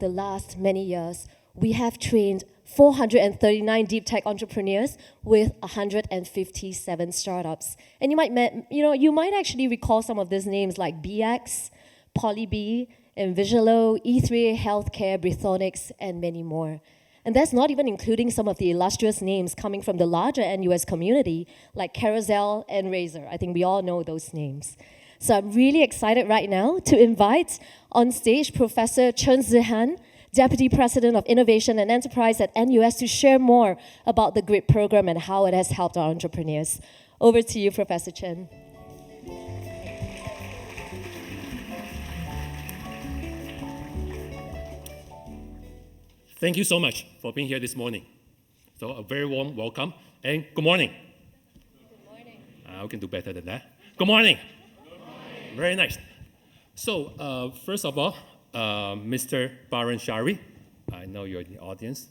the last many years, we have trained 439 deep tech entrepreneurs with 157 startups. And you might actually recall some of these names like BX, PolyB, Envigilo, E3A Healthcare, Brythonics, and many more. And that's not even including some of the illustrious names coming from the larger NUS community, like Carousel and Razer. I think we all know those names. So I'm really excited right now to invite on stage Professor Chen Zihan, Deputy President of Innovation and Enterprise at NUS, to share more about the GRIP program and how it has helped our entrepreneurs. Over to you, Professor Chen. Thank you so much for being here this morning. So a very warm welcome and good morning. Good morning. We can do better than that. Good morning. Good morning. Very nice. So first of all, Mr. Baran Shari, I know you're in the audience.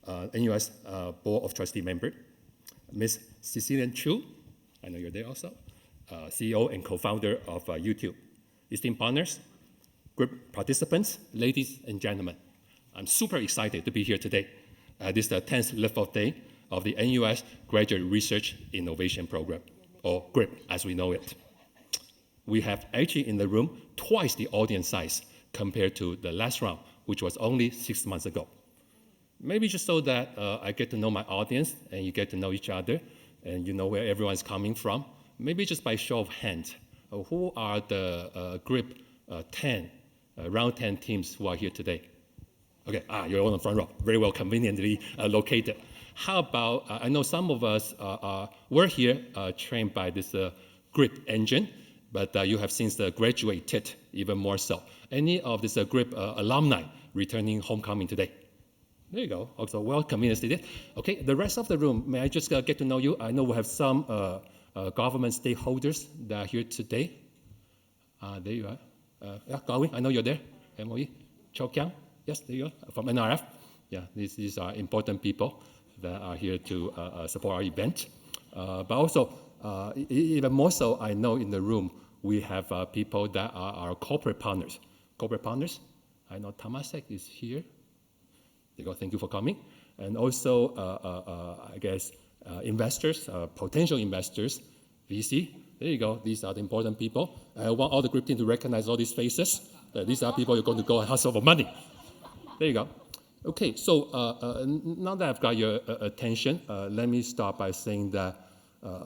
NUS Board of Trustee member. Ms. Cecilian Chu, I know you're there also. CEO and co-founder of YouTube. Esteemed partners, GRIP participants, ladies and gentlemen. I'm super excited to be here today. This is the 10th lift-off day of the NUS Graduate Research Innovation Program, or GRIP as we know it. We have actually in the room twice the audience size compared to the last round, which was only 6 months ago. Maybe just so that I get to know my audience and you get to know each other and you know where everyone's coming from. Maybe just by show of hands, who are the GRIP 10, round 10 teams who are here today? Okay, you're all in the front row, very well conveniently located. How about, I know some of us were here trained by this GRIP engine, but you have since graduated even more so. Any of this GRIP alumni returning homecoming today? There you go, also well conveniently. Okay, the rest of the room, may I just get to know you? I know we have some government stakeholders that are here today. There you are. Yeah, Garly, I know you're there. MOE, Cho Kyang. Yes, there you are, from NRF. Yeah, these are important people that are here to support our event. But also, even more so, I know in the room, we have people that are our corporate partners. Corporate partners, I know Tamasek is here. There you go, thank you for coming. And also, I guess, investors, potential investors, VC. There you go, these are the important people. I want all the GRIP team to recognize all these faces. These are people you're going to go and hustle for money. There you go. Okay, so now that I've got your attention, let me start by saying that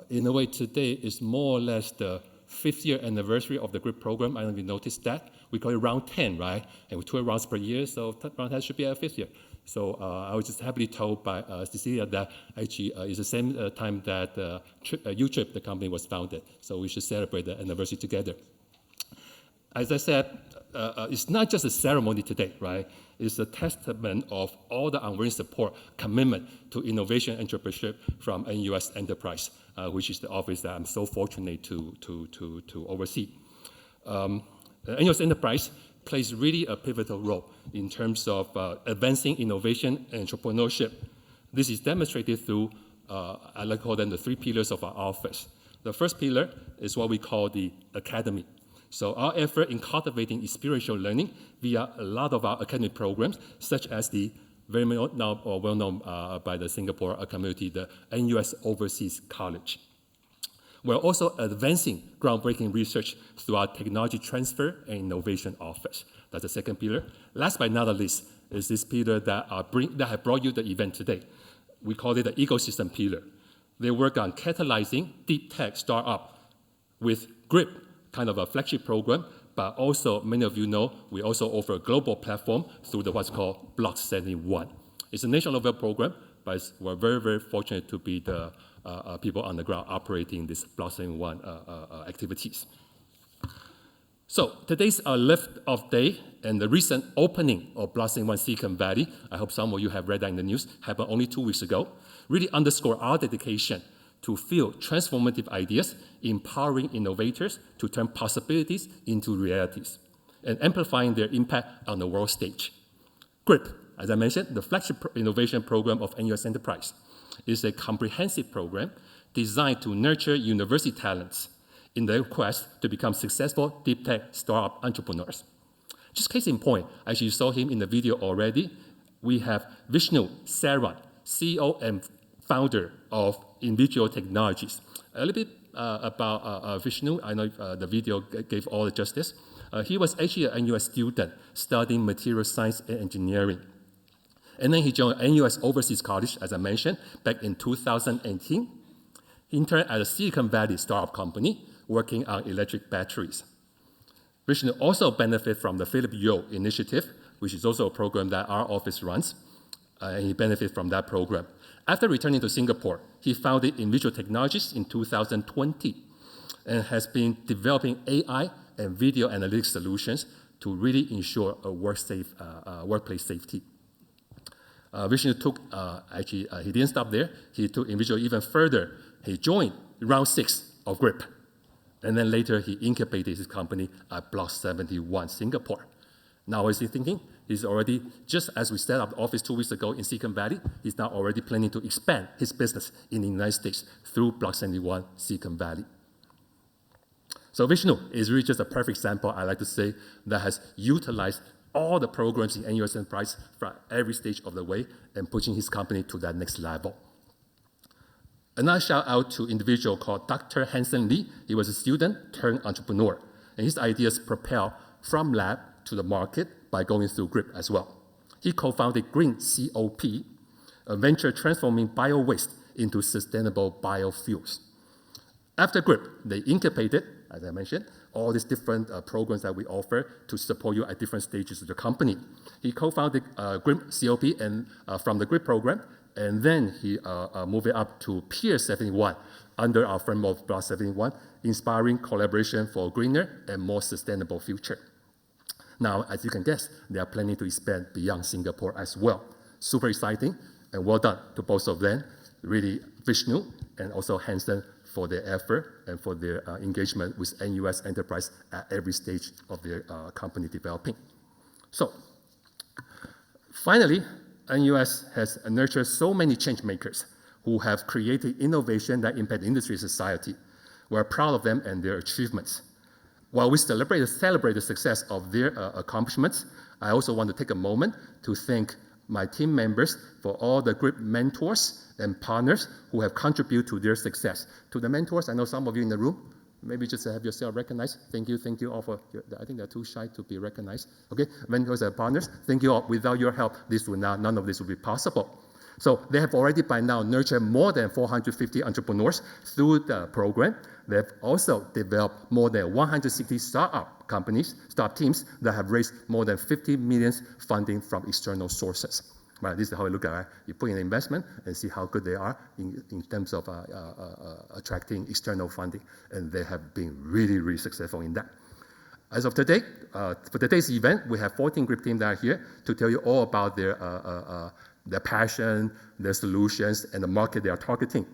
in a way today is more or less the 5th year anniversary of the GRIP program. I don't know if you noticed that. We call it round 10, right? And we 2 rounds per year, so round 10 should be our 5th year. So I was just happily told by Cecilia that actually it's the same time that UTrip, the company, was founded. So we should celebrate the anniversary together. As I said, it's not just a ceremony today, right? It's a testament of all the unwavering support, commitment to innovation entrepreneurship from NUS Enterprise, which is the office that I'm so fortunate to oversee. NUS Enterprise plays really a pivotal role in terms of advancing innovation and entrepreneurship. This is demonstrated through, I like to call them the 3 pillars of our office. The first pillar is what we call the academy. So our effort in cultivating experiential learning via a lot of our academic programs, such as the very well-known by the Singapore community, the NUS Overseas College. We're also advancing groundbreaking research through our Technology Transfer and Innovation Office. That's the second pillar. Last but not least is this pillar that have brought you the event today. We call it the ecosystem pillar. They work on catalyzing deep tech startup with GRIP, kind of a flagship program, but also, many of you know, we also offer a global platform through what's called Block 71. It's a national level program, but we're very, very fortunate to be the people on the ground operating this Block 71 activities. So today's lift-off day and the recent opening of Block 71 Silicon Valley, I hope some of you have read that in the news, happened only 2 weeks ago, really underscore our dedication to fuel transformative ideas, empowering innovators to turn possibilities into realities, and amplifying their impact on the world stage. GRIP, as I mentioned, the flagship innovation program of NUS Enterprise, is a comprehensive program designed to nurture university talents in their quest to become successful deep tech startup entrepreneurs. Just case in point, as you saw him in the video already, we have Vishnu Saran, CEO and founder of Individual Technologies. A little bit about Vishnu. I know the video gave all the justice. He was actually an NUS student studying material science and engineering. And then he joined NUS Overseas College, as I mentioned, back in 2018. He interned at a Silicon Valley startup company working on electric batteries. Vishnu also benefit from the Philip Yo initiative, which is also a program that our office runs, and he benefit from that program. After returning to Singapore, he founded Individual Technologies in 2020 and has been developing AI and video analytics solutions to really ensure a workplace safety. Vishnu took, he didn't stop there. He took Individual even further. He joined round 6 of GRIP. And then later, he incubated his company at Block 71, Singapore. Now, what is he thinking? He's already, just as we set up the office 2 weeks ago in Silicon Valley, he's now already planning to expand his business in the United States through Block 71, Silicon Valley. So Vishnu is really just a perfect example, I like to say, that has utilized all the programs in NUS Enterprise from every stage of the way and pushing his company to that next level. Another shout out to individual called Dr. Hansen Lee. He was a student turned entrepreneur, and his ideas propelled from lab to the market by going through GRIP as well. He co-founded Green COP, a venture transforming bio-waste into sustainable biofuels. After GRIP, they incubated, as I mentioned, all these different programs that we offer to support you at different stages of the company. He co-founded GRIP COP and from the GRIP program, and then he moved it up to Pier 71 under our framework of Block 71, inspiring collaboration for a greener and more sustainable future. Now, as you can guess, they are planning to expand beyond Singapore as well. Super exciting, and well done to both of them, really Vishnu and also Hansen for their effort and for their engagement with NUS Enterprise at every stage of their company developing. So, finally, NUS has nurtured so many change makers who have created innovation that impact industry and society. We're proud of them and their achievements. While we celebrate the success of their accomplishments, I also want to take a moment to thank my team members for all the GRIP mentors and partners who have contributed to their success. To the mentors, I know some of you in the room, maybe just have yourself recognized. Thank you all for, I think they're too shy to be recognized. Okay, mentors and partners, thank you all. Without your help, none of this would be possible. So they have already by now nurtured more than 450 entrepreneurs through the program. They've also developed more than 160 startup companies, startup teams that have raised more than 50 million funding from external sources. Right, this is how we look at it. You put in an investment and see how good they are in terms of attracting external funding. And they have been really, really successful in that. As of today, for today's event, we have 14 GRIP teams that are here to tell you all about their passion, their solutions, and the market they are targeting.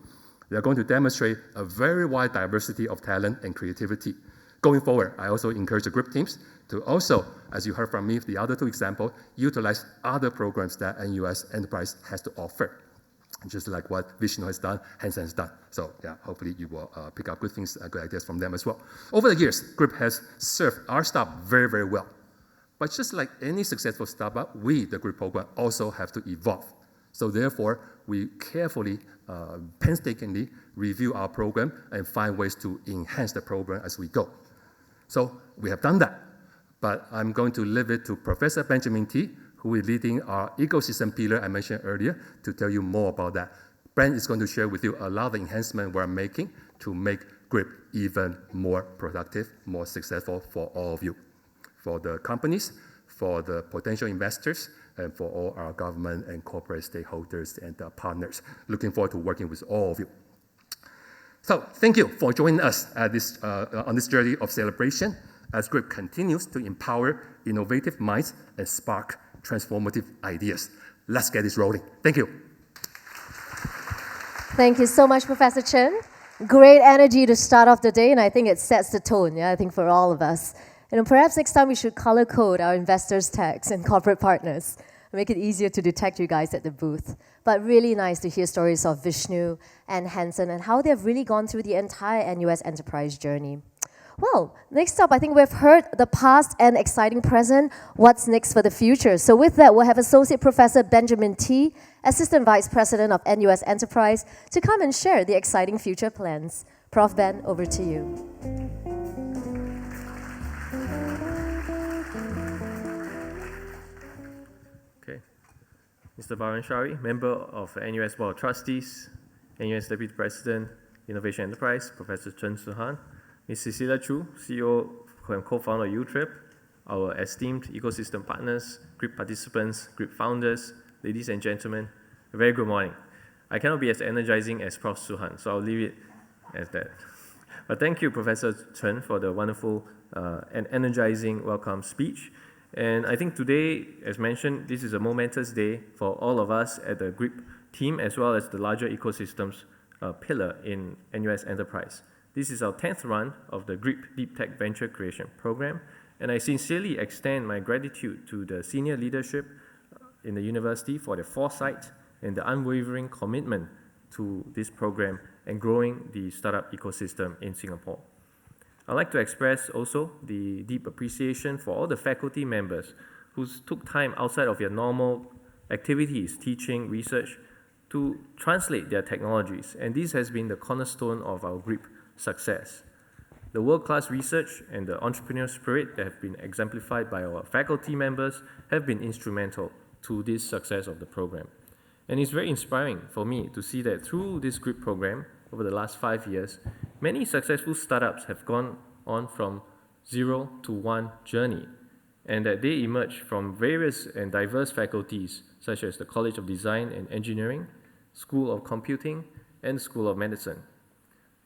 They are going to demonstrate a very wide diversity of talent and creativity. Going forward, I also encourage the GRIP teams to also, as you heard from me, the other 2 examples, utilize other programs that NUS Enterprise has to offer, just like what Vishnu has done, Hansen has done. So yeah, hopefully you will pick up good things, good ideas from them as well. Over the years, GRIP has served our staff very, very well. But just like any successful startup, we, the GRIP program, also have to evolve. So therefore, we carefully, painstakingly review our program and find ways to enhance the program as we go. So we have done that. But I'm going to leave it to Professor Benjamin T, who is leading our ecosystem pillar I mentioned earlier, to tell you more about that. Ben is going to share with you a lot of the enhancements we're making to make GRIP even more productive, more successful for all of you, for the companies, for the potential investors, and for all our government and corporate stakeholders and partners. Looking forward to working with all of you. So thank you for joining us at on this journey of celebration as GRIP continues to empower innovative minds and spark transformative ideas. Let's get this rolling. Thank you. Thank you so much, Professor Chen. Great energy to start off the day, and I think it sets the tone, I think, for all of us. Perhaps next time we should color code our investors' tax and corporate partners. Make it easier to detect you guys at the booth. But really nice to hear stories of Vishnu and Hansen and how they've really gone through the entire NUS Enterprise journey. Well, next up, I think we've heard the past and exciting present. What's next for the future? So with that, we'll have Associate Professor Benjamin T, Assistant Vice President of NUS Enterprise, to come and share the exciting future plans. Prof. Ben, over to you. Okay. Mr. Varun Shari, member of NUS Board of Trustees, NUS Deputy President, Innovation Enterprise, Professor Chen Suhan, Ms. Cecilia Chu, CEO and co-founder of UTrip, our esteemed ecosystem partners, GRIP participants, GRIP founders, ladies and gentlemen, a very good morning. I cannot be as energizing as Prof. Suhan, so I'll leave it as that. But thank you, Professor Chen, for the wonderful and energizing welcome speech. And I think today, as mentioned, this is a momentous day for all of us at the GRIP team, as well as the larger ecosystems pillar in NUS Enterprise. This is our 10th run of the GRIP Deep Tech Venture Creation Program, and I sincerely extend my gratitude to the senior leadership in the university for their foresight and the unwavering commitment to this program and growing the startup ecosystem in Singapore. I'd like to express also the deep appreciation for all the faculty members who took time outside of your normal activities, teaching, research, to translate their technologies, and this has been the cornerstone of our GRIP success. The world-class research and the entrepreneurial spirit that have been exemplified by our faculty members have been instrumental to this success of the program. And it's very inspiring for me to see that through this GRIP program, over the last 5 years, many successful startups have gone on from 0 to 1 journey, and that they emerge from various and diverse faculties, such as the College of Design and Engineering, School of Computing, and School of Medicine.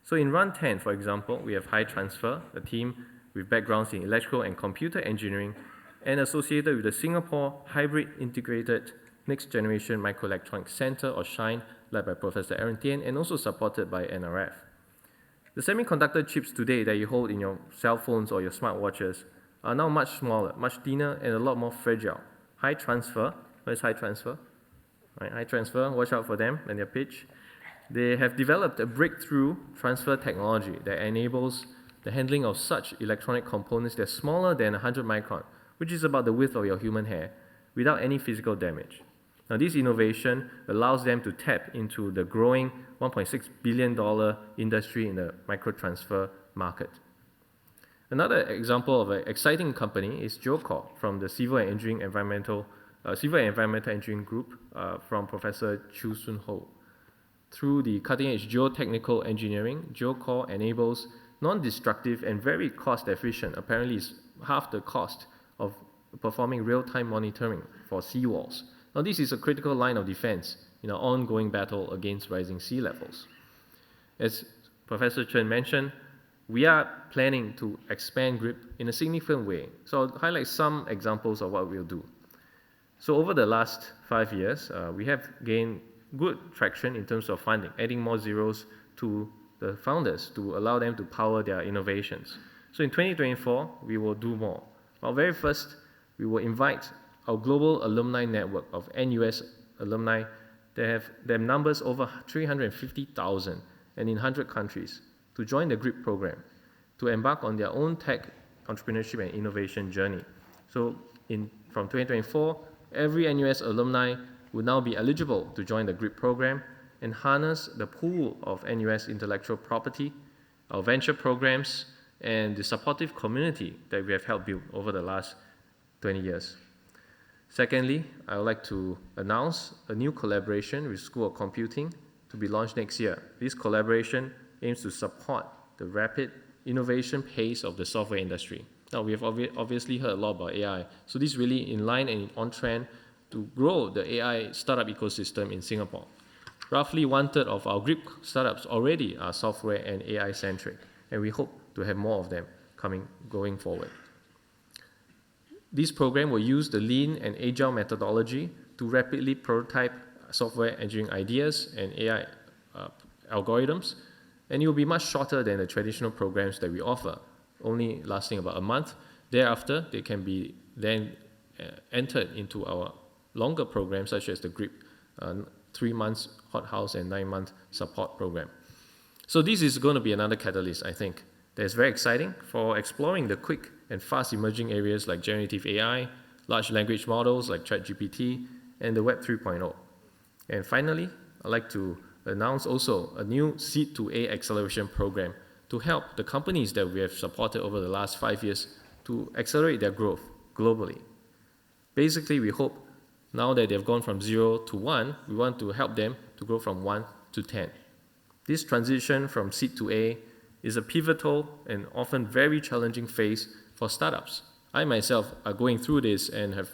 So in Run 10, for example, we have High Transfer, a team with backgrounds in electrical and computer engineering, and associated with the Singapore Hybrid Integrated Next Generation Microelectronics Center, or SHINE, led by Professor Aaron Tian, and also supported by NRF. The semiconductor chips today that you hold in your cell phones or your smartwatches are now much smaller, much thinner, and a lot more fragile. High Transfer, where's High Transfer? Right, High Transfer, watch out for them when they pitch. They have developed a breakthrough transfer technology that enables the handling of such electronic components that are smaller than 100 micron, which is about the width of your human hair, without any physical damage. Now, this innovation allows them to tap into the growing $1.6 billion industry in the microtransfer market. Another example of an exciting company is Geocore from the Civil and Environmental Engineering Group from Professor Chu Sun Ho. Through the cutting-edge geotechnical engineering, Geocore enables non-destructive and very cost-efficient, apparently it's half the cost of performing real-time monitoring for seawalls. Now, this is a critical line of defense in our ongoing battle against rising sea levels. As Professor Chen mentioned, we are planning to expand GRIP in a significant way. So I'll highlight some examples of what we'll do. So over the last 5 years, we have gained good traction in terms of funding, adding more zeros to the founders to allow them to power their innovations. So in 2024, we will do more. Well, very first, we will invite our global alumni network of NUS alumni that have their numbers over 350,000 and in 100 countries to join the GRIP program to embark on their own tech entrepreneurship and innovation journey. So from 2024, every NUS alumni will now be eligible to join the GRIP program and harness the pool of NUS intellectual property, our venture programs, and the supportive community that we have helped build over the last 20 years. Secondly, I would like to announce a new collaboration with School of Computing to be launched next year. This collaboration aims to support the rapid innovation pace of the software industry. Now, we have obviously heard a lot about AI, so this is really in line and on trend to grow the AI startup ecosystem in Singapore. Roughly 1/3 of our GRIP startups already are software and AI-centric, and we hope to have more of them going forward. This program will use the lean and agile methodology to rapidly prototype software engineering ideas and AI algorithms, and it will be much shorter than the traditional programs that we offer, only lasting about a month. Thereafter, they can be then entered into our longer programs, such as the GRIP 3 months hot house and 9-month support program. So this is going to be another catalyst, I think, that is very exciting for exploring the quick and fast emerging areas like generative AI, large language models like ChatGPT, and the Web 3.0. And finally, I'd like to announce also a new Seed to A acceleration program to help the companies that we have supported over the last 5 years to accelerate their growth globally. Basically, we hope now that they've gone from 0 to 1, we want to help them to grow from 1 to 10. This transition from seed to A is a pivotal and often very challenging phase for startups. I myself are going through this and have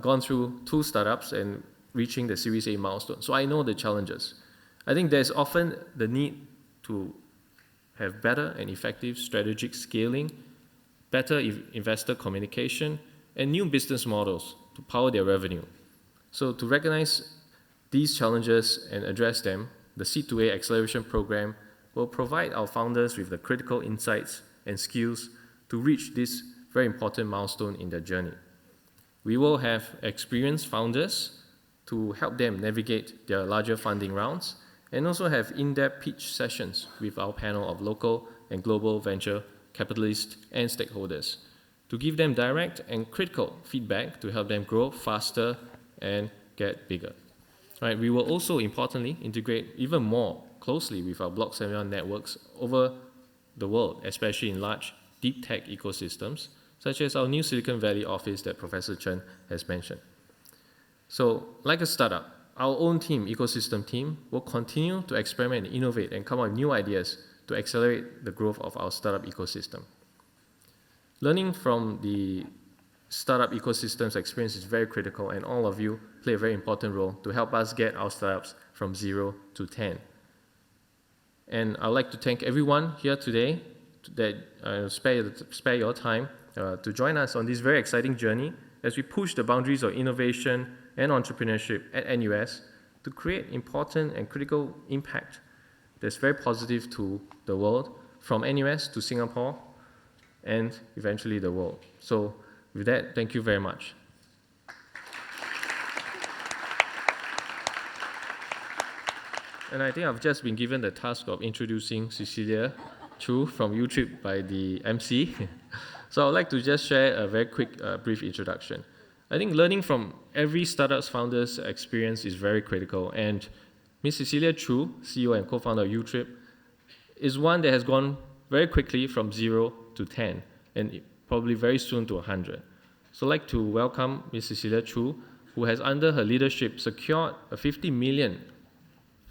gone through 2 startups and reaching the Series A milestone. So I know the challenges. I think there's often the need to have better and effective strategic scaling, better investor communication, and new business models to power their revenue. So to recognize these challenges and address them, the Seed to A acceleration program will provide our founders with the critical insights and skills to reach this very important milestone in their journey. We will have experienced founders to help them navigate their larger funding rounds, and also have in-depth pitch sessions with our panel of local and global venture capitalists and stakeholders to give them direct and critical feedback to help them grow faster and get bigger. Right, we will also importantly integrate even more closely with our Block 71 networks over the world, especially in large deep tech ecosystems, such as our new Silicon Valley office that Professor Chen has mentioned. So, like a startup, our own team, ecosystem team, will continue to experiment and innovate and come up with new ideas to accelerate the growth of our startup ecosystem. Learning from the startup ecosystem's experience is very critical, and all of you play a very important role to help us get our startups from 0 to 10. And I'd like to thank everyone here today that spare your time to join us on this very exciting journey as we push the boundaries of innovation and entrepreneurship at NUS to create important and critical impact that's very positive to the world, from NUS to Singapore and eventually the world. So with that, thank you very much. And I think I've just been given the task of introducing Cecilia Chu from UTrip by the MC. So I'd like to just share a very quick, brief introduction. I think learning from every startup's founder's experience is very critical, and Ms. Cecilia Chu, CEO and co-founder of UTrip, is one that has gone very quickly from 0 to 10, and probably very soon to 100. So I'd like to welcome Ms. Cecilia Chu, who has under her leadership secured a 50 million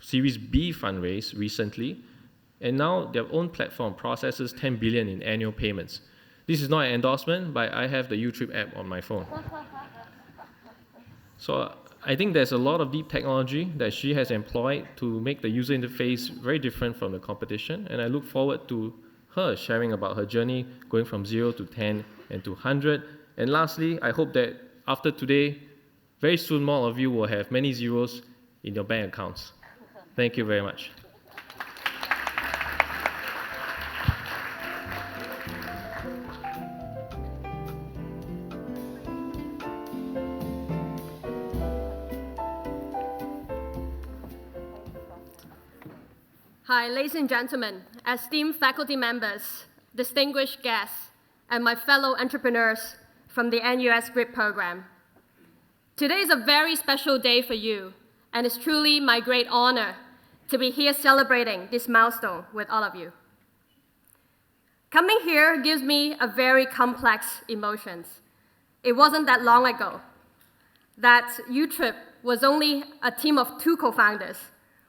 Series B fundraise recently, and now their own platform processes 10 billion in annual payments. This is not an endorsement, but I have the UTrip app on my phone. So I think there's a lot of deep technology that she has employed to make the user interface very different from the competition, and I look forward to her sharing about her journey going from 0 to 10 and to 100. And lastly, I hope that after today, very soon more of you will have many zeros in your bank accounts. Thank you very much. Hi, ladies and gentlemen, esteemed faculty members, distinguished guests, and my fellow entrepreneurs from the NUS GRIP program. Today is a very special day for you, and it's truly my great honor to be here celebrating this milestone with all of you. Coming here gives me a very complex emotions. It wasn't that long ago that UTrip was only a team of 2 co-founders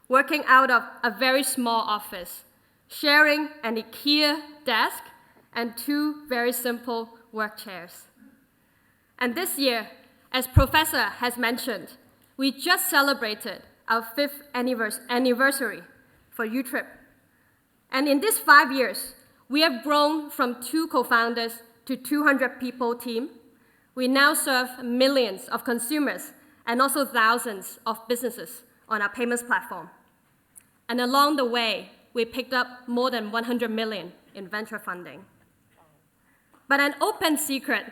working out of a very small office, sharing an IKEA desk and 2 very simple work chairs. And this year, as Professor has mentioned, we just celebrated our 5th anniversary for UTrip. And in these 5 years, we have grown from 2 co-founders to 200 people team. We now serve millions of consumers and also thousands of businesses on our payments platform. And along the way, we picked up more than 100 million in venture funding. But an open secret,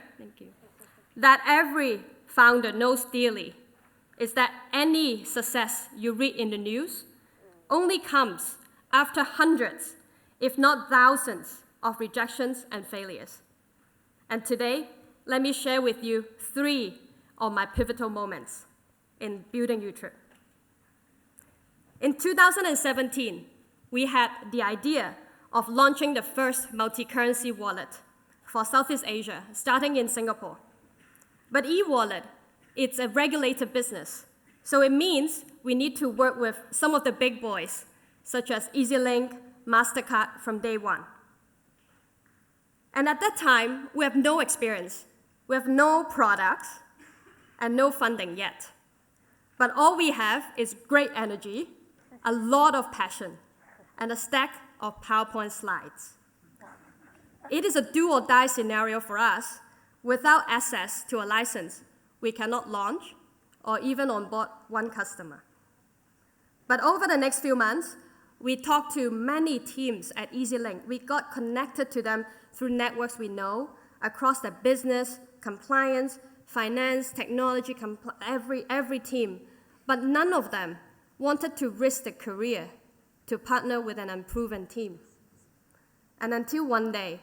that every founder knows dearly is that any success you read in the news only comes after hundreds, if not thousands, of rejections and failures. And today, let me share with you 3 of my pivotal moments in building UTrip. In 2017, we had the idea of launching the first multi-currency wallet for Southeast Asia, starting in Singapore. But e-wallet, it's a regulated business, so it means we need to work with some of the big boys, such as EasyLink, MasterCard from day one. And at that time, we have no experience, we have no products, and no funding yet. But all we have is great energy, a lot of passion, and a stack of PowerPoint slides. It is a do-or-die scenario for us. Without access to a license, we cannot launch or even onboard one customer. But over the next few months, we talked to many teams at EasyLink. We got connected to them through networks we know across the business, compliance, finance, technology, every team. But none of them wanted to risk their career to partner with an unproven team. And until one day,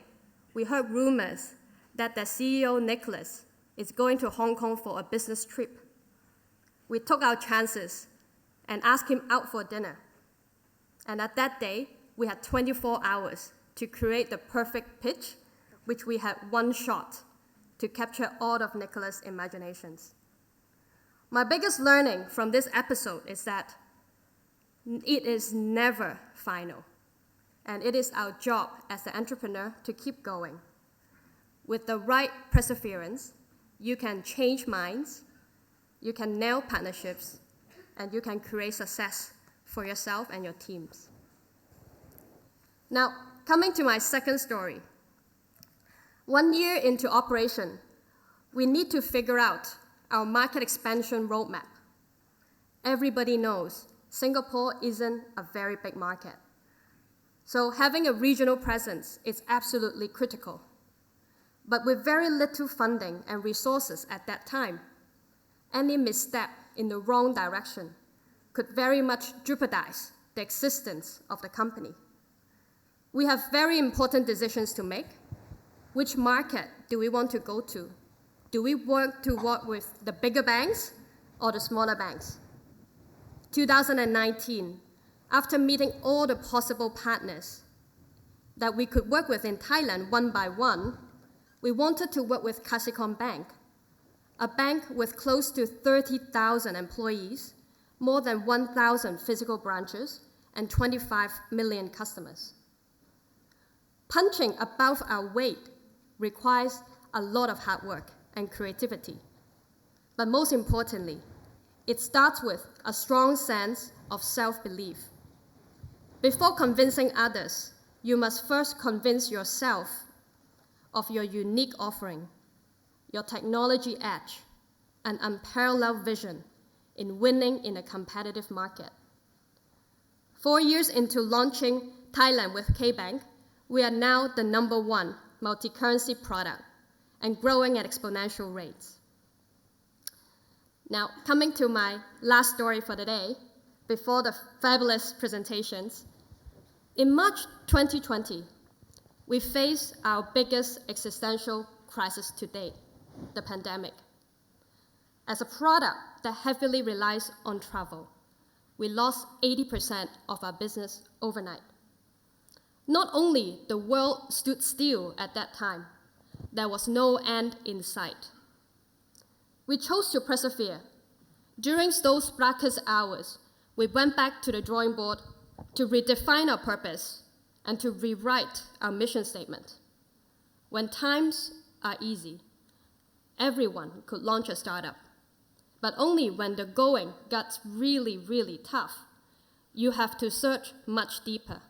we heard rumors that the CEO, Nicholas, is going to Hong Kong for a business trip. We took our chances and asked him out for dinner. And at that day, we had 24 hours to create the perfect pitch, which we had one shot to capture all of Nicholas' imaginations. My biggest learning from this episode is that it is never final, and it is our job as an entrepreneur to keep going. With the right perseverance, you can change minds, you can nail partnerships, and you can create success for yourself and your teams. Now, coming to my second story. 1 year into operation, we need to figure out our market expansion roadmap. Everybody knows Singapore isn't a very big market. So having a regional presence is absolutely critical. But with very little funding and resources at that time, any misstep in the wrong direction could very much jeopardize the existence of the company. We have very important decisions to make. Which market do we want to go to? Do we work with the bigger banks or the smaller banks? 2019, after meeting all the possible partners that we could work with in Thailand one by one, we wanted to work with Kasikorn Bank, a bank with close to 30,000 employees, more than 1,000 physical branches, and 25 million customers. Punching above our weight requires a lot of hard work and creativity. But most importantly, it starts with a strong sense of self-belief. Before convincing others, you must first convince yourself of your unique offering, your technology edge, and unparalleled vision in winning in a competitive market. 4 years into launching Thailand with K-Bank, we are now the #1 multi-currency product and growing at exponential rates. Now, coming to my last story for the day, before the fabulous presentations, in March 2020, we faced our biggest existential crisis to date, the pandemic. As a product that heavily relies on travel, we lost 80% of our business overnight. Not only the world stood still at that time, there was no end in sight. We chose to persevere. During those darkest hours, we went back to the drawing board to redefine our purpose and to rewrite our mission statement. When times are easy, everyone could launch a startup. But only when the going gets really, really tough, you have to search much deeper.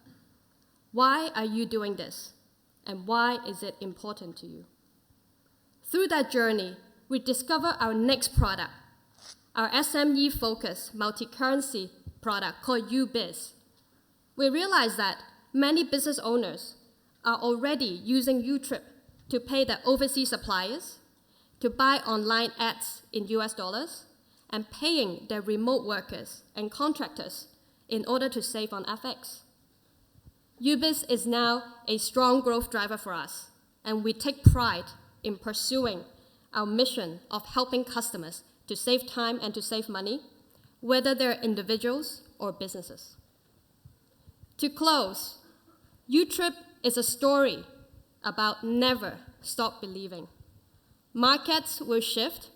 Why are you doing this? And why is it important to you? Through that journey, we discover our next product, our SME-focused multi-currency product called UBiz. We realize that many business owners are already using UTrip to pay their overseas suppliers, to buy online ads in US dollars, and paying their remote workers and contractors in order to save on FX. UBIS is now a strong growth driver for us, and we take pride in pursuing our mission of helping customers to save time and to save money, whether they're individuals or businesses. To close, UTrip is a story about never stop believing. Markets will shift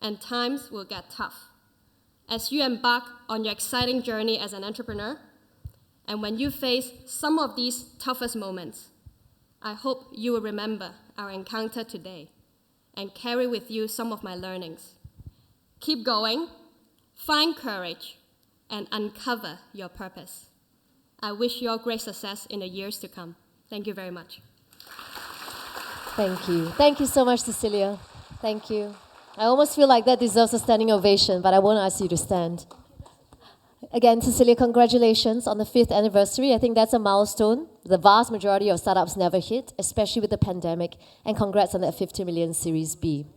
and times will get tough. As you embark on your exciting journey as an entrepreneur, and when you face some of these toughest moments, I hope you will remember our encounter today and carry with you some of my learnings. Keep going, find courage, and uncover your purpose. I wish you all great success in the years to come. Thank you very much. Thank you. Thank you so much, Cecilia. Thank you. I almost feel like that deserves a standing ovation, but I won't ask you to stand. Again, Cecilia, congratulations on the 5th anniversary. I think that's a milestone the vast majority of startups never hit, especially with the pandemic. And congrats on that 50 million Series B,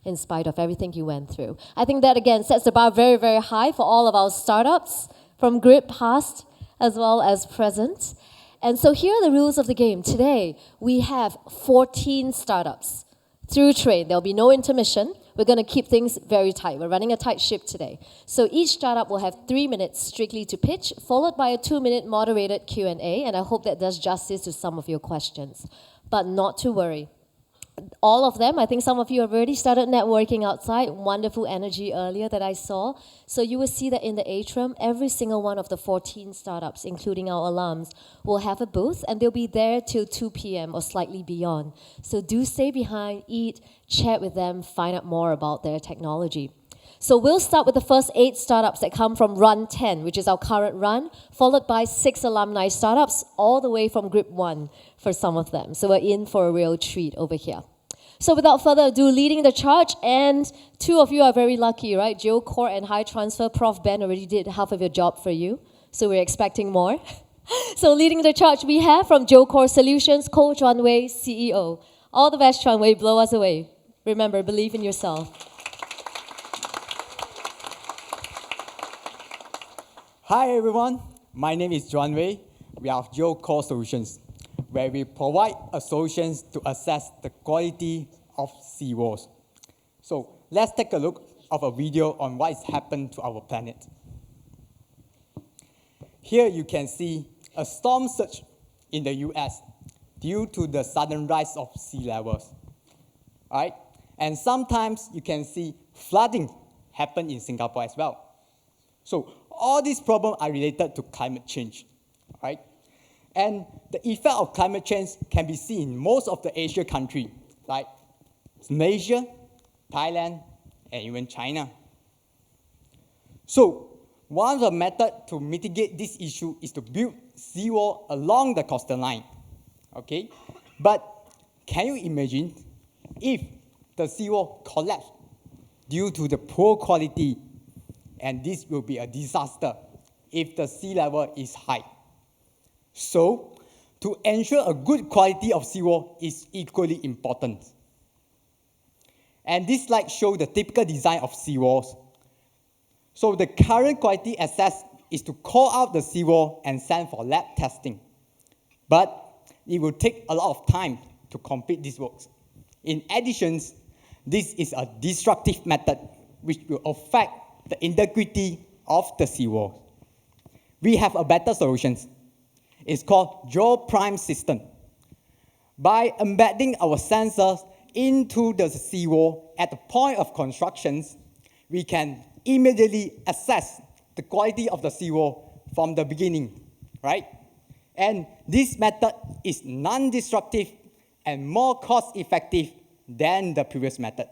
in spite of everything you went through. I think that, again, sets the bar very, very high for all of our startups, from GRIP past as well as present. And so here are the rules of the game. Today, we have 14 startups through train. There'll be no intermission. We're going to keep things very tight. We're running a tight ship today. So each startup will have 3 minutes strictly to pitch, followed by a 2-minute moderated Q&A, and I hope that does justice to some of your questions. But not to worry. All of them, I think some of you have already started networking outside. Wonderful energy earlier that I saw. So you will see that in the atrium, every single one of the 14 startups, including our alums, will have a booth, and they'll be there till 2 p.m. or slightly beyond. So do stay behind, eat, chat with them, find out more about their technology. So we'll start with the first 8 startups that come from Run 10, which is our current run, followed by 6 alumni startups, all the way from GRIP 1 for some of them. So we're in for a real treat over here. So without further ado, leading the charge, and 2 of you are very lucky, right? Geocore and High Transfer. Prof. Ben already did half of your job for you, so we're expecting more. So leading the charge we have from Geocore Solutions, Ko Chuan Wei, CEO. All the best, Chuan Wei, blow us away. Remember, believe in yourself. Hi everyone, my name is Chuan Wei. We are Geocore Solutions, where we provide solutions to assess the quality of seawalls. So let's take a look of a video on what has happened to our planet. Here you can see a storm surge in the US due to the sudden rise of sea levels. Right? And sometimes you can see flooding happen in Singapore as well. So all these problems are related to climate change. Right? And the effect of climate change can be seen in most of the Asian countries, like Malaysia, Thailand, and even China. So one of the methods to mitigate this issue is to build seawall along the coastal line. Okay? But can you imagine if the seawall collapsed due to the poor quality, and this will be a disaster if the sea level is high. So, to ensure a good quality of seawall is equally important. And this slide shows the typical design of seawalls. So the current quality assess is to call out the seawall and send for lab testing. But it will take a lot of time to complete this work. In addition, this is a destructive method which will affect the integrity of the seawall. We have a better solution. It's called GeoPrime system. By embedding our sensors into the seawall at the point of construction, we can immediately assess the quality of the seawall from the beginning, right? And this method is non-destructive and more cost-effective than the previous method.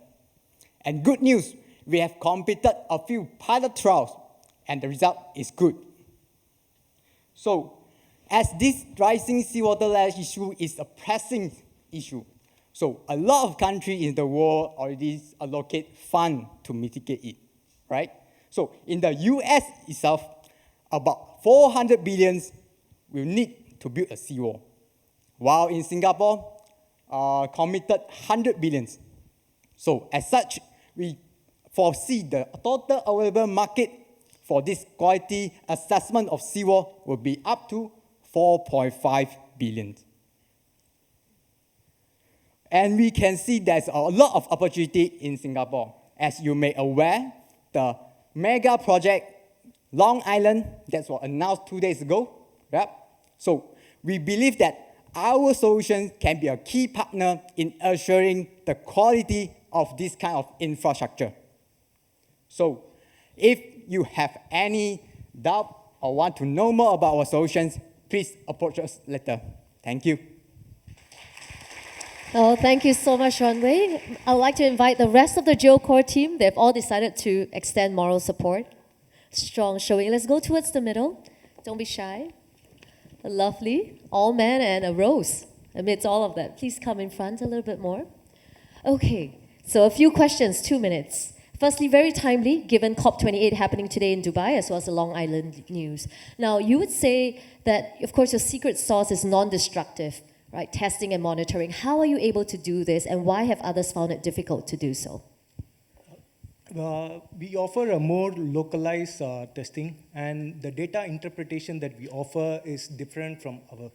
And good news, we have completed a few pilot trials, and the result is good. So, as this rising seawater level issue is a pressing issue, so a lot of countries in the world already allocate funds to mitigate it, right? So in the US itself, about 400 billion will need to build a seawall, while in Singapore, committed 100 billion. So as such, we foresee the total available market for this quality assessment of seawall will be up to 4.5 billion. And we can see there's a lot of opportunity in Singapore. As you may aware, the mega project Long Island that was announced 2 days ago. Right? So we believe that our solution can be a key partner in assuring the quality of this kind of infrastructure. So if you have any doubt or want to know more about our solutions, please approach us later. Thank you. Oh, thank you so much, Runway. I'd like to invite the rest of the GeoCore team. They've all decided to extend moral support. Strong showing. Let's go towards the middle. Don't be shy. Lovely. All men and a rose amidst all of that. Please come in front a little bit more. Okay, so a few questions, 2 minutes. Firstly, very timely, given COP28 happening today in Dubai, as well as the Long Island news. Now, you would say that, of course, your secret sauce is non-destructive, right? Testing and monitoring. How are you able to do this, and why have others found it difficult to do so? We offer a more localized testing, and the data interpretation that we offer is different from our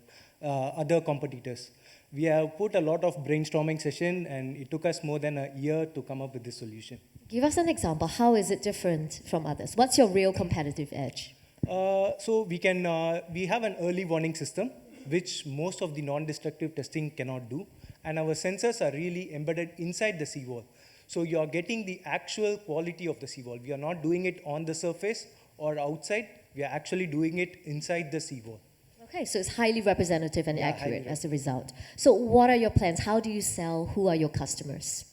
other competitors. We have put a lot of brainstorming session, and it took us more than a year to come up with this solution. Give us an example. How is it different from others? What's your real competitive edge? So we have an early warning system, which most of the non-destructive testing cannot do, and our sensors are really embedded inside the seawall. So you are getting the actual quality of the seawall. We are not doing it on the surface or outside. We are actually doing it inside the seawall. Okay, so it's highly representative and accurate as a result. So what are your plans? How do you sell? Who are your customers?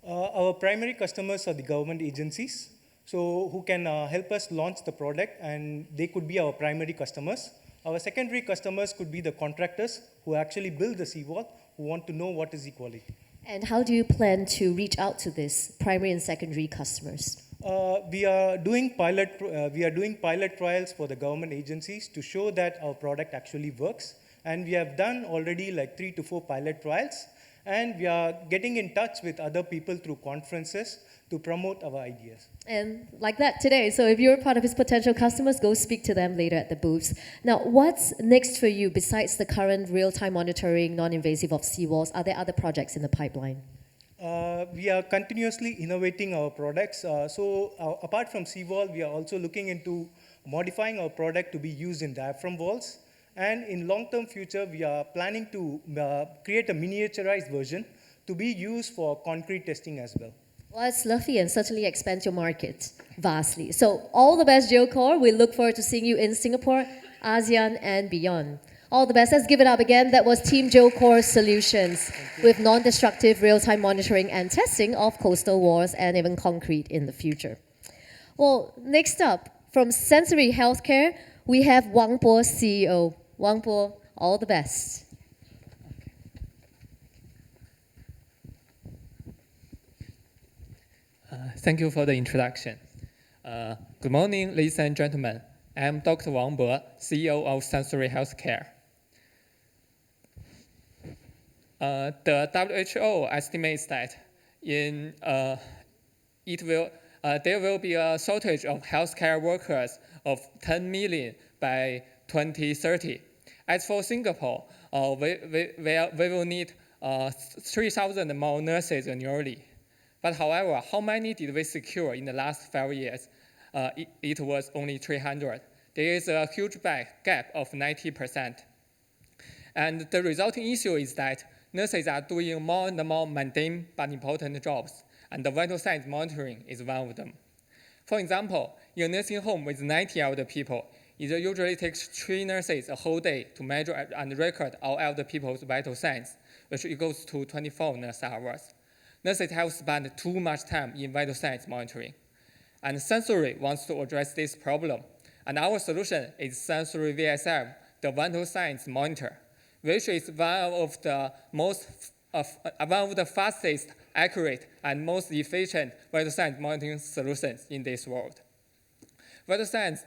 Our primary customers are the government agencies, so who can help us launch the product, and they could be our primary customers. Our secondary customers could be the contractors who actually build the seawall, who want to know what is the quality. And how do you plan to reach out to this primary and secondary customers? We are doing pilot trials for the government agencies to show that our product actually works. And we have done already like 3 to 4 pilot trials. And we are getting in touch with other people through conferences to promote our ideas. And like that today. So if you're part of his potential customers, go speak to them later at the booths. Now, what's next for you besides the current real-time monitoring, non-invasive of seawalls? Are there other projects in the pipeline? We are continuously innovating our products. Apart from seawall, we are also looking into modifying our product to be used in diaphragm walls. And in long-term future, we are planning to create a miniaturized version to be used for concrete testing as well. Well, it's lovely and certainly expands your market vastly. So all the best, GeoCore. We look forward to seeing you in Singapore, ASEAN, and beyond. All the best. Let's give it up again. That was Team GeoCore Solutions with non-destructive real-time monitoring and testing of coastal walls and even concrete in the future. Well, next up, from Sensory Healthcare, we have Wang Bo, CEO. Wang Bo, all the best. Thank you for the introduction. Good morning, ladies and gentlemen. I'm Dr. Wang Bo, CEO of Sensory Healthcare. The WHO estimates that there will be a shortage of healthcare workers of 10 million by 2030. As for Singapore, we will need 3,000 more nurses annually. But however, how many did we secure in the last 5 years? It was only 300. There is a huge gap of 90%. And the resulting issue is that nurses are doing more and more mundane but important jobs, and the vital signs monitoring is one of them. For example, in a nursing home with 90 elder people, it usually takes 3 nurses a whole day to measure and record all elder people's vital signs, which equals to 24 nurse hours. Nurses have spent too much time in vital signs monitoring. And Sensory wants to address this problem. And our solution is Sensory VSM, the vital signs monitor, which is one of the fastest, accurate, and most efficient vital signs monitoring solutions in this world. Vital signs,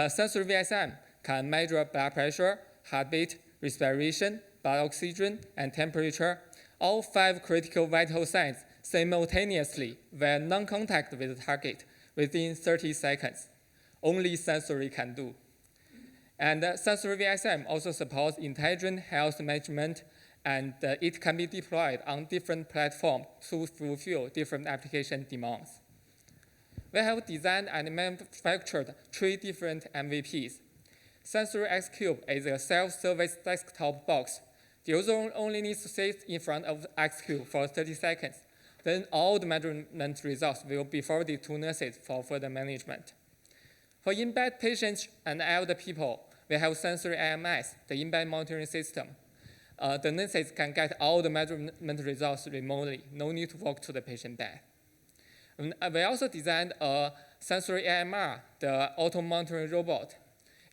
Sensory VSM can measure blood pressure, heartbeat, respiration, blood oxygen, and temperature, all 5 critical vital signs simultaneously via non-contact with the target within 30 seconds. Only Sensory can do. And Sensory VSM also supports intelligent health management, and it can be deployed on different platforms to fulfill different application demands. We have designed and manufactured 3 different MVPs. Sensory X Cube is a self-service desktop box. The user only needs to sit in front of the X Cube for 30 seconds. Then all the measurement results will be forwarded to nurses for further management. For in-bed patients and elder people, we have Sensory AMS, the in-bed monitoring system. The nurses can get all the measurement results remotely, no need to walk to the patient bed. And we also designed a Sensory AMR, the auto monitoring robot.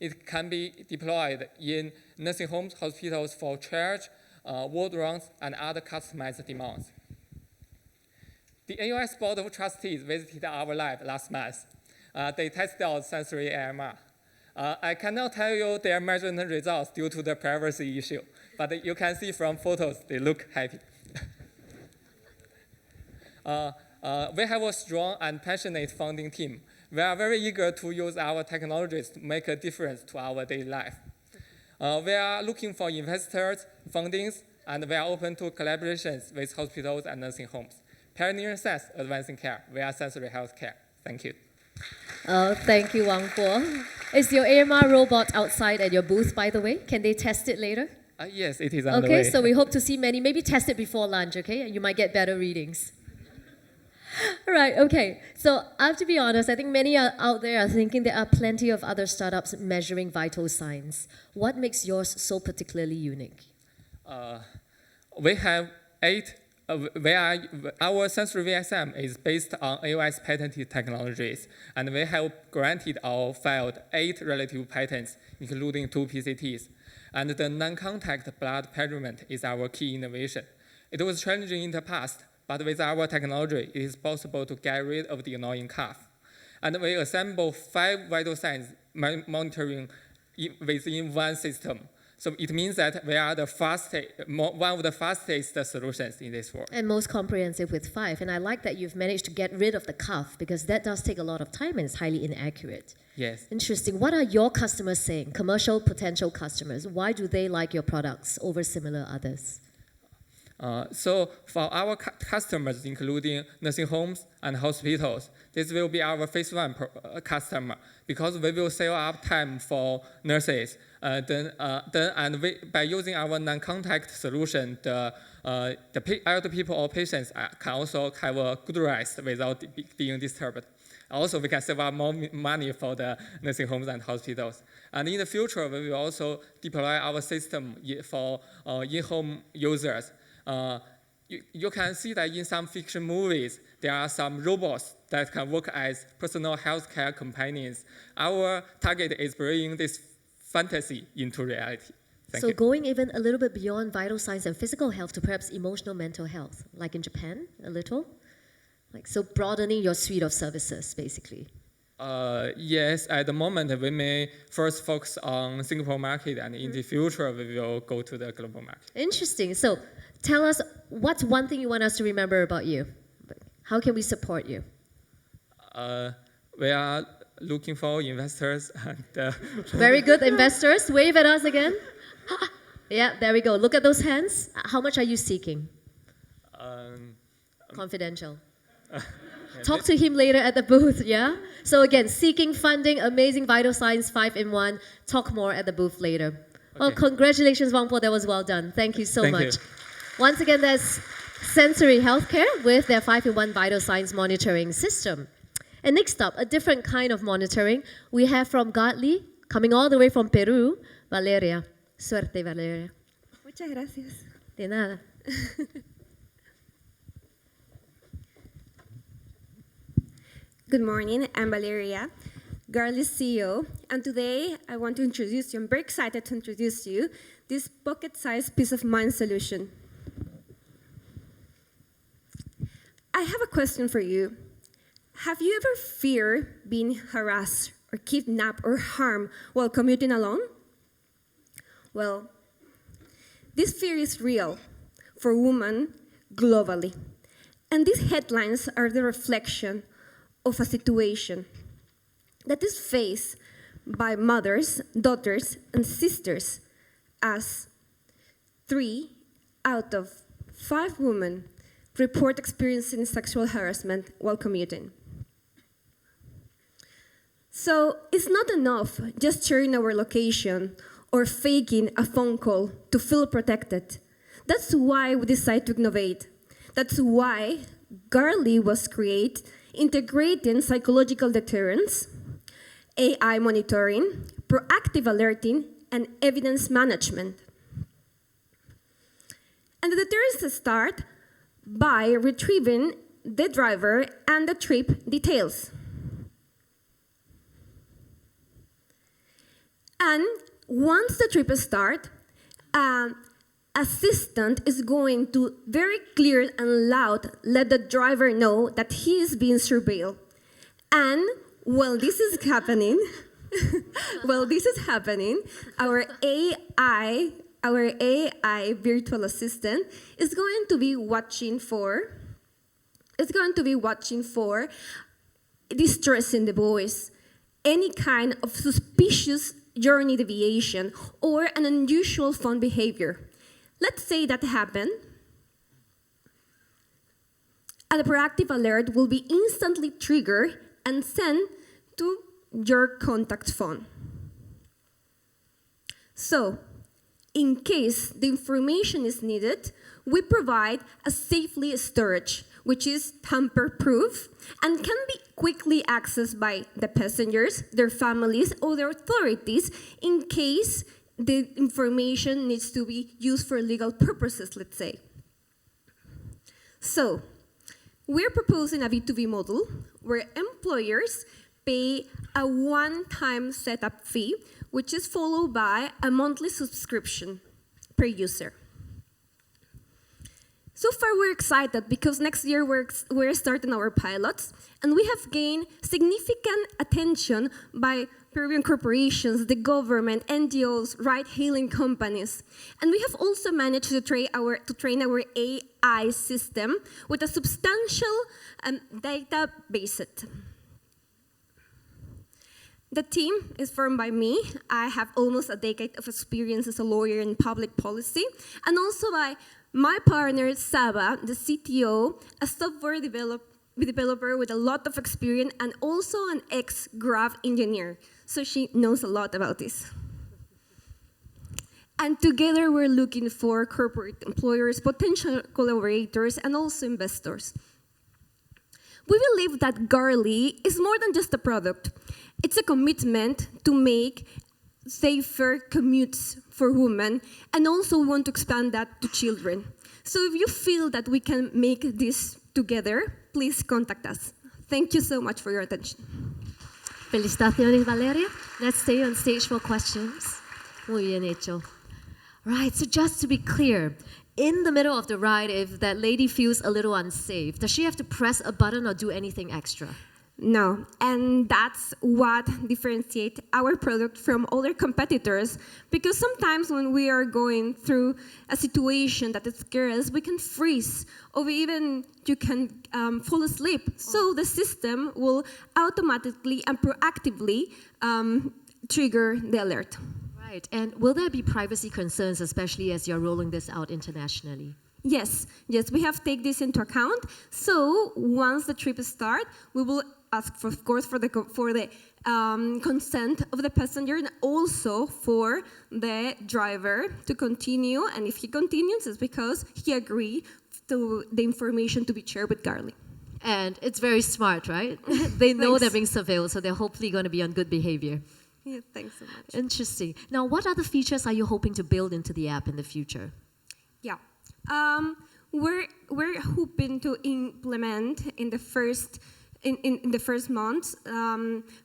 It can be deployed in nursing homes, hospitals for triage, ward rounds, and other customized demands. The NUS Board of Trustees visited our lab last month. They tested out Sensory AMR. I cannot tell you their measurement results due to the privacy issue, but you can see from photos, they look happy. We have a strong and passionate founding team. We are very eager to use our technologies to make a difference to our daily life. We are looking for investors, fundings, and we are open to collaborations with hospitals and nursing homes. Pioneer Sense Advancing Care, we are sensory healthcare. Thank you. Oh, thank you, Wang Po. Is your AMR robot outside at your booth, by the way? Can they test it later? Yes, it is on the Okay, way. so we hope to see many. Maybe test it before lunch, okay? You might get better readings. All right, okay. So I have to be honest, I think many out there are thinking there are plenty of other startups measuring vital signs. What makes yours so particularly unique? We have 8. Our sensory VSM is based on AOS patented technologies, and we have granted or filed 8 relative patents, including 2 PCTs. And the non-contact blood measurement is our key innovation. It was challenging in the past, but with our technology, it is possible to get rid of the annoying cough. And we assemble 5 vital signs monitoring within one system. So it means that we are the one of the fastest solutions in this world. And most comprehensive with 5. And I like that you've managed to get rid of the cough, because that does take a lot of time and it's highly inaccurate. Yes. Interesting. What are your customers saying? Commercial potential customers. Why do they like your products over similar others? So for our customers, including nursing homes and hospitals, this will be our phase 1 customer, because we will save up time for nurses. By using our non-contact solution, the elder people or patients can also have a good rest without being disturbed. Also, we can save up more money for the nursing homes and hospitals. And in the future, we will also deploy our system for in-home users. You can see that in some fiction movies, there are some robots that can work as personal healthcare companions. Our target is bringing this fantasy into reality. Thank you. Going even a little bit beyond vital signs and physical health to perhaps emotional mental health, like in Japan, a little? So broadening your suite of services, basically. Yes, at the moment, we may first focus on Singapore market, and in the future, we will go to the global market. Interesting. So tell us, what's one thing you want us to remember about you? How can we support you? We are looking for investors. And, Very good, investors. Wave at us again. Yeah, there we go. Look at those hands. How much are you seeking? Confidential. Talk to him later at the booth, yeah? So again, seeking funding, amazing vital signs 5-in-1. Talk more at the booth later. Okay. Well, congratulations, Wang Po. That was well done. Thank you so much. Once again, that's Sensory Healthcare with their 5-in-1 vital signs monitoring system. And next up, a different kind of monitoring. We have from Garly, coming all the way from Peru, Valeria. Suerte, Valeria. Muchas gracias. De nada. Good morning, I'm Valeria, Garly's CEO, and today I want to introduce you, I'm very excited to introduce you, this pocket-sized peace of mind solution. I have a question for you. Have you ever feared being harassed or kidnapped or harmed while commuting alone? Well, this fear is real for women globally, and these headlines are the reflection of a situation that is faced by mothers, daughters, and sisters, as 3 out of 5 women report experiencing sexual harassment while commuting. So it's not enough just sharing our location or faking a phone call to feel protected. That's why we decided to innovate. That's why Garly was created, integrating psychological deterrence, AI monitoring, proactive alerting, and evidence management. And the deterrence starts by retrieving the driver and the trip details. And once the trip starts, assistant is going to very clear and loud let the driver know that he is being surveilled. And while this is happening, our AI virtual assistant is going to be watching for distress in the voice, any kind of suspicious journey deviation, or an unusual phone behavior. Let's say that happened, and a proactive alert will be instantly triggered and sent to your contact phone. So, in case the information is needed, we provide a safely storage, which is tamper-proof and can be quickly accessed by the passengers, their families, or their authorities in case the information needs to be used for legal purposes, let's say. So, we're proposing a B2B model where employers pay a one-time setup fee, which is followed by a monthly subscription per user. So far, we're excited because next year we're starting our pilots, and we have gained significant attention by Peruvian corporations, the government, NGOs, ride-hailing companies. And we have also managed to train our AI system with a substantial database. The team is formed by me. I have almost a decade of experience as a lawyer in public policy, and also by my partner, Saba, the CTO, a software developer with a lot of experience and also an ex-Graph engineer. So she knows a lot about this. And together we're looking for corporate employers, potential collaborators, and also investors. We believe that Garly is more than just a product. It's a commitment to make safer commutes for women, and also we want to expand that to children. So if you feel that we can make this together, please contact us. Thank you so much for your attention. Felicitaciones, Valeria. Let's stay on stage for questions. Muy bien hecho. Right, so just to be clear, in the middle of the ride, if that lady feels a little unsafe, does she have to press a button or do anything extra? No, and that's what differentiates our product from other competitors, because sometimes when we are going through a situation that scares us, we can freeze, or even you can fall asleep. So the system will automatically and proactively trigger the alert. Right, and will there be privacy concerns, especially as you're rolling this out internationally? Yes, we have taken this into account. So once the trip starts, we will ask, for, of course, for the consent of the passenger and also for the driver to continue. And if he continues, it's because he agreed to the information to be shared with Garly. And it's very smart, right? They know they're being surveilled, so they're hopefully going to be on good behavior. Yeah, thanks so much. Interesting. Now, what other features are you hoping to build into the app in the future? Yeah. We're hoping to implement in the first months.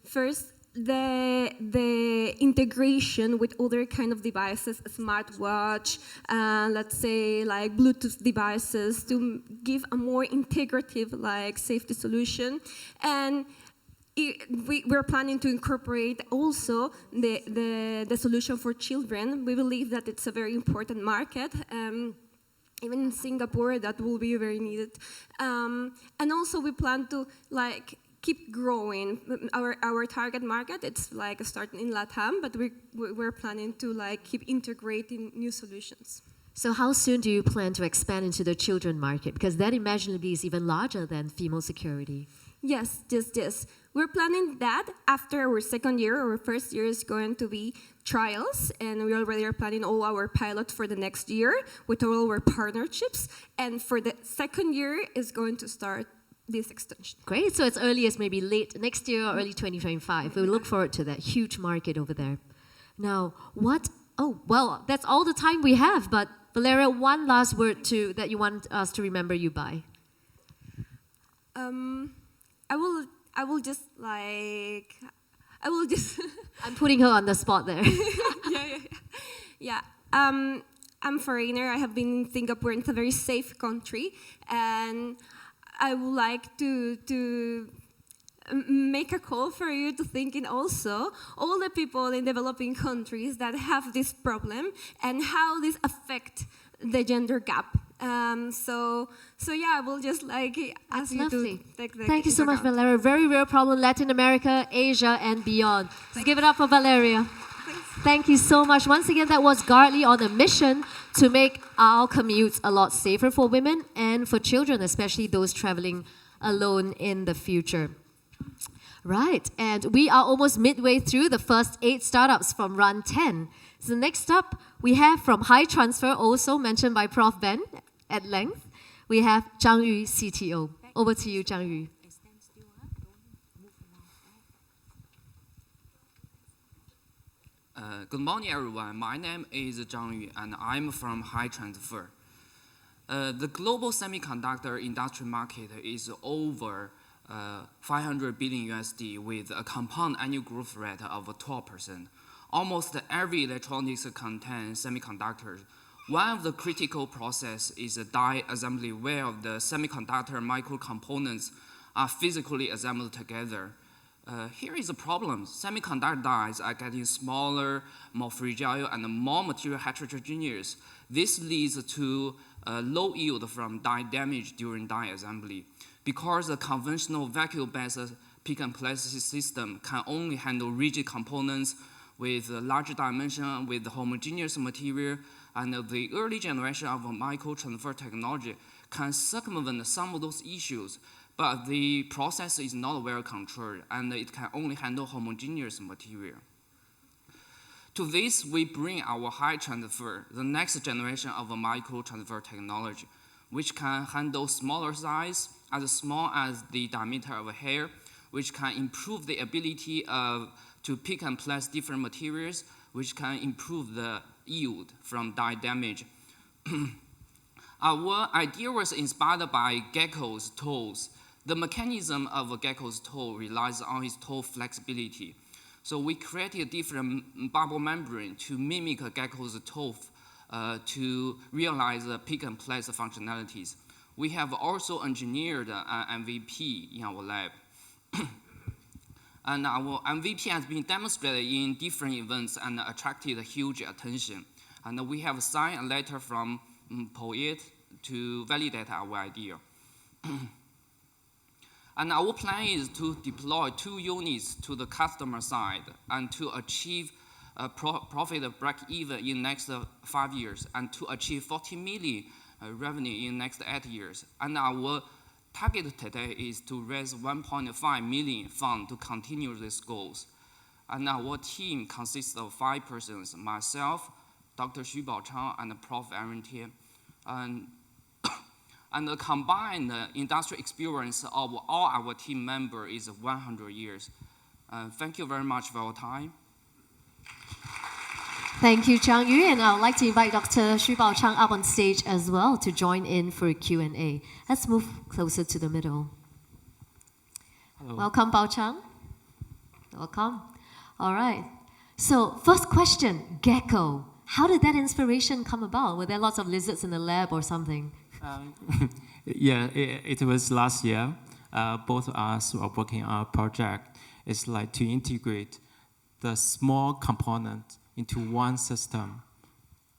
First, the integration with other kind of devices, a smartwatch, let's say like Bluetooth devices, to give a more integrative like safety solution. And we're planning to incorporate also the solution for children. We believe that it's a very important market. Even in Singapore, that will be very needed. And also we plan to like keep growing. Our target market, it's like starting in LATAM, but we're planning to like keep integrating new solutions. So how soon do you plan to expand into the children market? Because that imaginably is even larger than female security. Yes. We're planning that after our second year. Our first year is going to be trials, and we already are planning all our pilots for the next year with all our partnerships. And for the second year is going to start this extension. Great, so as early as maybe late next year or early 2025. We look forward to that huge market over there. Now, that's all the time we have, but Valeria, one last word that you want us to remember you by. I will just. I'm putting her on the spot there. Yeah. I'm foreigner. I have been in Singapore. It's a very safe country, and I would like to make a call for you to thinking also all the people in developing countries that have this problem and how this affect the gender gap. So yeah, I will just like ask you to take the Thank you so much, account. Valeria. Very real problem, Latin America, Asia, and beyond. Let's give it up for Valeria. Thank you so much. Once again, that was Garly on a mission to make our commutes a lot safer for women and for children, especially those traveling alone in the future. Right, and we are almost midway through the first 8 startups from Run 10. So next up, we have from High Transfer, also mentioned by Prof. Ben at length, we have Zhang Yu, CTO. Over to you, Zhang Yu. Good morning, everyone. My name is Zhang Yu, and I'm from High Transfer. The global semiconductor industry market is over 500 billion USD with a compound annual growth rate of 12%. Almost every electronics contains semiconductors. One of the critical processes is die assembly, where the semiconductor microcomponents are physically assembled together. Here is a problem. Semiconductor dies are getting smaller, more fragile, and more material heterogeneous. This leads to low yield from die damage during die assembly. Because the conventional vacuum-based pick-and-place system can only handle rigid components with large dimension, with homogeneous material, and the early generation of micro-transfer technology can circumvent some of those issues, but the process is not well controlled, and it can only handle homogeneous material. To this, we bring our high transfer, the next generation of micro-transfer technology, which can handle smaller size, as small as the diameter of a hair, which can improve the ability to pick and place different materials, which can improve the yield from die damage. Our idea was inspired by gecko's toes. The mechanism of a gecko's toe relies on his toe flexibility. So we created a different bubble membrane to mimic a gecko's toe to realize the pick and place functionalities. We have also engineered an MVP in our lab. And our MVP has been demonstrated in different events and attracted huge attention. And we have signed a letter from POET to validate our idea. And our plan is to deploy 2 units to the customer side and to achieve profit break-even in next 5 years and to achieve 40 million revenue in next 8 years. And our target today is to raise 1.5 million fund to continue these goals. And our team consists of 5 persons, myself, Dr. Xu Baochang, and Prof. Aaron Tian. And the combined industry experience of all our team members is 100 years. Thank you very much for your time. Thank you, Zhang Yu, and I would like to invite Dr. Xu Baochang up on stage as well to join in for a Q&A. Let's move closer to the middle. Hello. Welcome, Baochang. Welcome. All right. So, first question, gecko. How did that inspiration come about? Were there lots of lizards in the lab or something? Yeah, it was last year. Both of us were working on a project. It's like to integrate the small component into one system.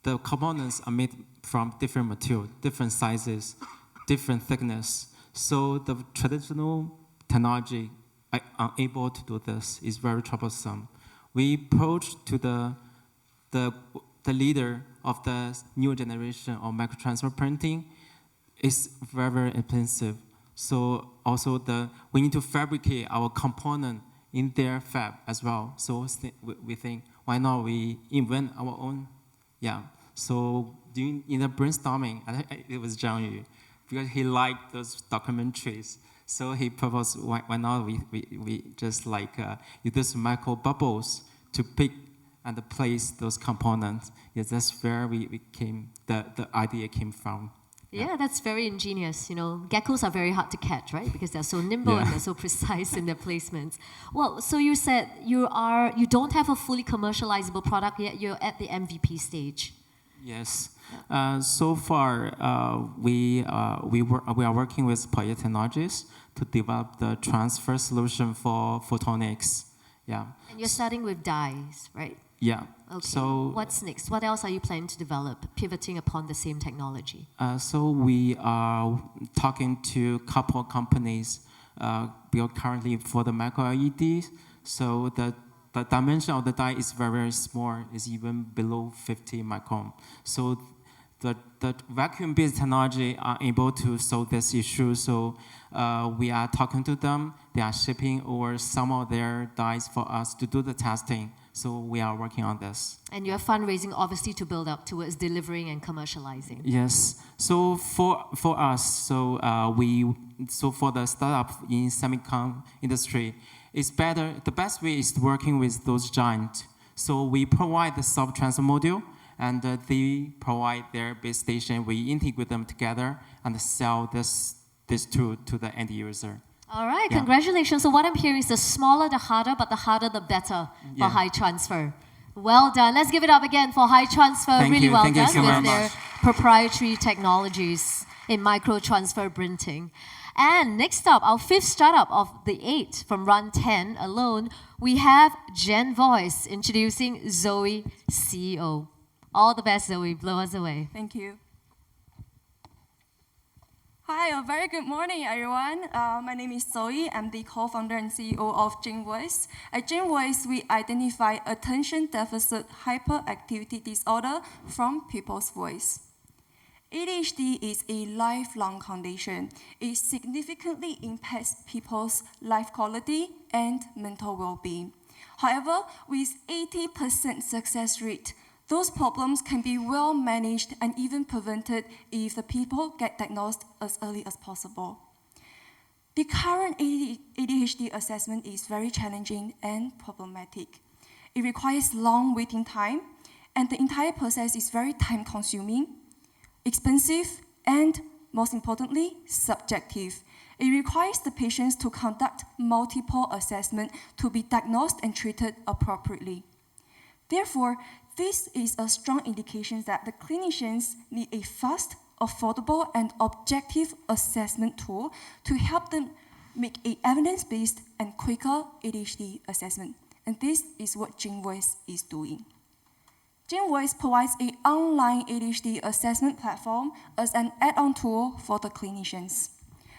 The components are made from different material, different sizes, different thickness. So the traditional technology unable to do this. It's very troublesome. We approached to the leader of the new generation of microtransfer printing. It's very, very expensive. So also we need to fabricate our component in their fab as well. So we think, why not we invent our own? Yeah. So in the brainstorming, it was Zhang Yu, because he liked those documentaries. So he proposed, why not we just use this micro bubbles to pick and place those components. Yes, that's where the idea came from. Yeah, that's very ingenious. Geckos are very hard to catch, right? Because they're so nimble and they're so precise in their placements. Well, so you said you don't have a fully commercializable product yet. You're at the MVP stage. Yes. So far, we are working with Forte Technologies to develop the transfer solution for photonics. Yeah. And you're starting with dyes, right? Yeah. Okay. So what's next? What else are you planning to develop, pivoting upon the same technology? So we are talking to a couple of companies. We are currently for the micro LEDs. So the dimension of the die is very, very small. It's even below 50 micron. So the vacuum-based technology are able to solve this issue. So we are talking to them. They are shipping over some of their dies for us to do the testing. So we are working on this. And you have fundraising, obviously, to build up towards delivering and commercializing. Yes. So for us, for the startup in semicon industry, it's better. The best way is working with those giants. So we provide the soft transfer module, and they provide their base station. We integrate them together and sell this tool to the end user. All right, congratulations. So what I'm hearing is the smaller the harder, but the harder the better for high transfer. Well done. Let's give it up again for high transfer. Really well done with their proprietary technologies in micro transfer printing. And next up, our fifth startup of the 8 from Run 10 alone, we have GenVoice introducing Zoe, CEO. All the best, Zoe. Blow us away. Thank you. Hi, a very good morning, everyone. My name is Zoe. I'm the co-founder and CEO of GenVoice. At GenVoice, we identify attention deficit hyperactivity disorder from people's voice. ADHD is a lifelong condition. It significantly impacts people's life quality and mental well-being. However, with 80% success rate, those problems can be well managed and even prevented if the people get diagnosed as early as possible. The current ADHD assessment is very challenging and problematic. It requires long waiting time, and the entire process is very time-consuming, expensive, and most importantly, subjective. It requires the patients to conduct multiple assessments to be diagnosed and treated appropriately. Therefore, this is a strong indication that the clinicians need a fast, affordable, and objective assessment tool to help them make an evidence-based and quicker ADHD assessment. And this is what GenVoice is doing. GenVoice provides an online ADHD assessment platform as an add-on tool for the clinicians.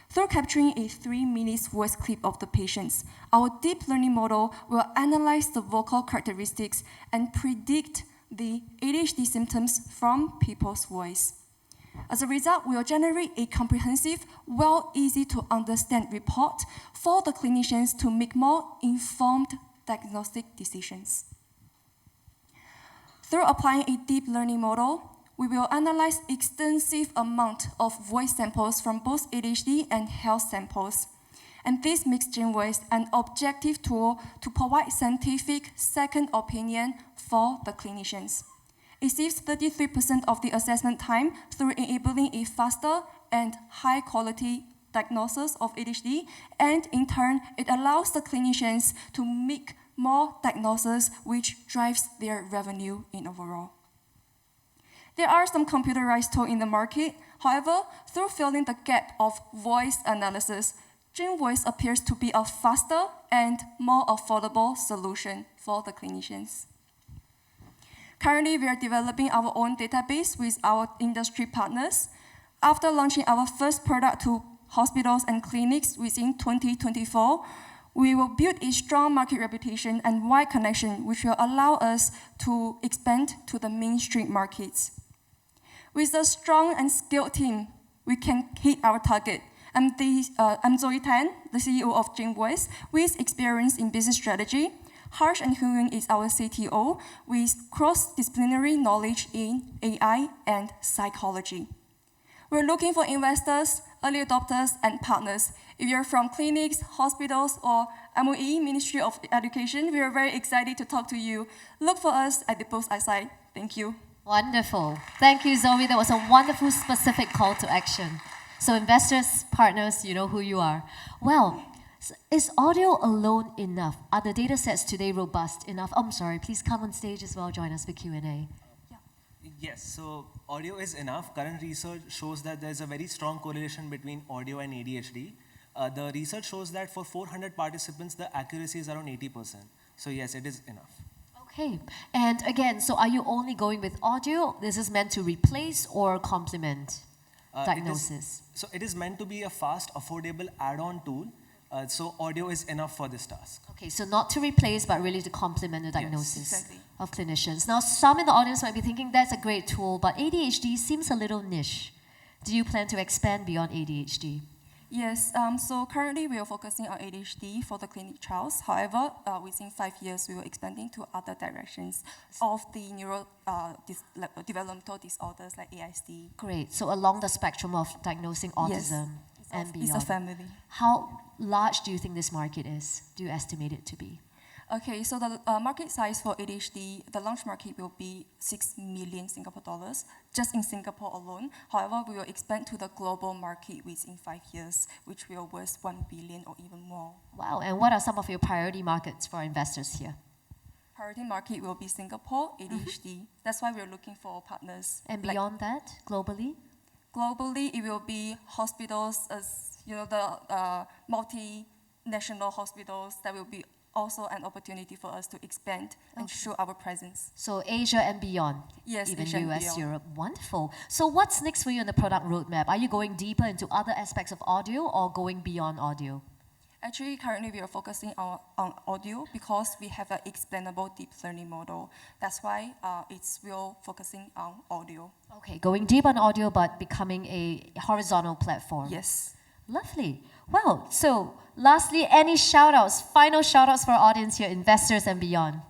Through capturing a 3-minute voice clip of the patients, our deep learning model will analyze the vocal characteristics and predict the ADHD symptoms from people's voice. As a result, we will generate a comprehensive, easy to understand report for the clinicians to make more informed diagnostic decisions. Through applying a deep learning model, we will analyze extensive amount of voice samples from both ADHD and health samples. And this makes GenVoice an objective tool to provide scientific second opinion for the clinicians. It saves 33% of the assessment time through enabling a faster and high-quality diagnosis of ADHD, and in turn, it allows the clinicians to make more diagnoses, which drives their revenue in overall. There are some computerized tools in the market. However, through filling the gap of voice analysis, GenVoice appears to be a faster and more affordable solution for the clinicians. Currently, we are developing our own database with our industry partners. After launching our first product to hospitals and clinics within 2024, We will build a strong market reputation and wide connection, which will allow us to expand to the mainstream markets. With a strong and skilled team, we can hit our target. I'm Zoe Tan, the CEO of GenVoice, with experience in business strategy. Harsh and Hyun is our CTO with cross-disciplinary knowledge in AI and psychology. We're looking for investors, early adopters, and partners. If you're from clinics, hospitals, or MOE, Ministry of Education, we are very excited to talk to you. Look for us at the post outside. Thank you. Wonderful. Thank you, Zoe. That was a wonderful, specific call to action. So investors, partners, you know who you are. Well, is audio alone enough? Are the data sets today robust enough? I'm sorry, please come on stage as well, join us for Q&A. Yes, so audio is enough. Current research shows that there's a very strong correlation between audio and ADHD. The research shows that for 400 participants, the accuracy is around 80%. So yes, it is enough. Okay, and again, so are you only going with audio? This is meant to replace or complement diagnosis? It is meant to be a fast, affordable add-on tool. So audio is enough for this task. Okay, so not to replace, but really to complement the diagnosis of clinicians. Now, some in the audience might be thinking that's a great tool, but ADHD seems a little niche. Do you plan to expand beyond ADHD? Yes, so currently we are focusing on ADHD for the clinic trials. However, within 5 years, we will expanding to other directions of the developmental disorders like ASD. Great, so along the spectrum of diagnosing autism and beyond. It's a family. How large do you think this market is? Do you estimate it to be? Okay, so the market size for ADHD, the launch market will be 6 million Singapore dollars, just in Singapore alone. However, we will expand to the global market within 5 years, which will worth 1 billion or even more. Wow, and what are some of your priority markets for investors here? Priority market will be Singapore, ADHD. That's why we're looking for partners. And beyond that, globally? Globally, it will be hospitals, as you know, the multinational hospitals. That will be also an opportunity for us to expand and show our presence. So Asia and beyond? Yes, even Asia US, and beyond. Europe. Wonderful. So what's next for you in the product roadmap? Are you going deeper into other aspects of audio or going beyond audio? Actually, currently we are focusing on audio because we have an explainable deep learning model. That's why we're focusing on audio. Okay, going deep on audio but becoming a horizontal platform. Yes. Lovely. Well, so lastly, any shout-outs, final shout-outs for our audience here, investors and beyond?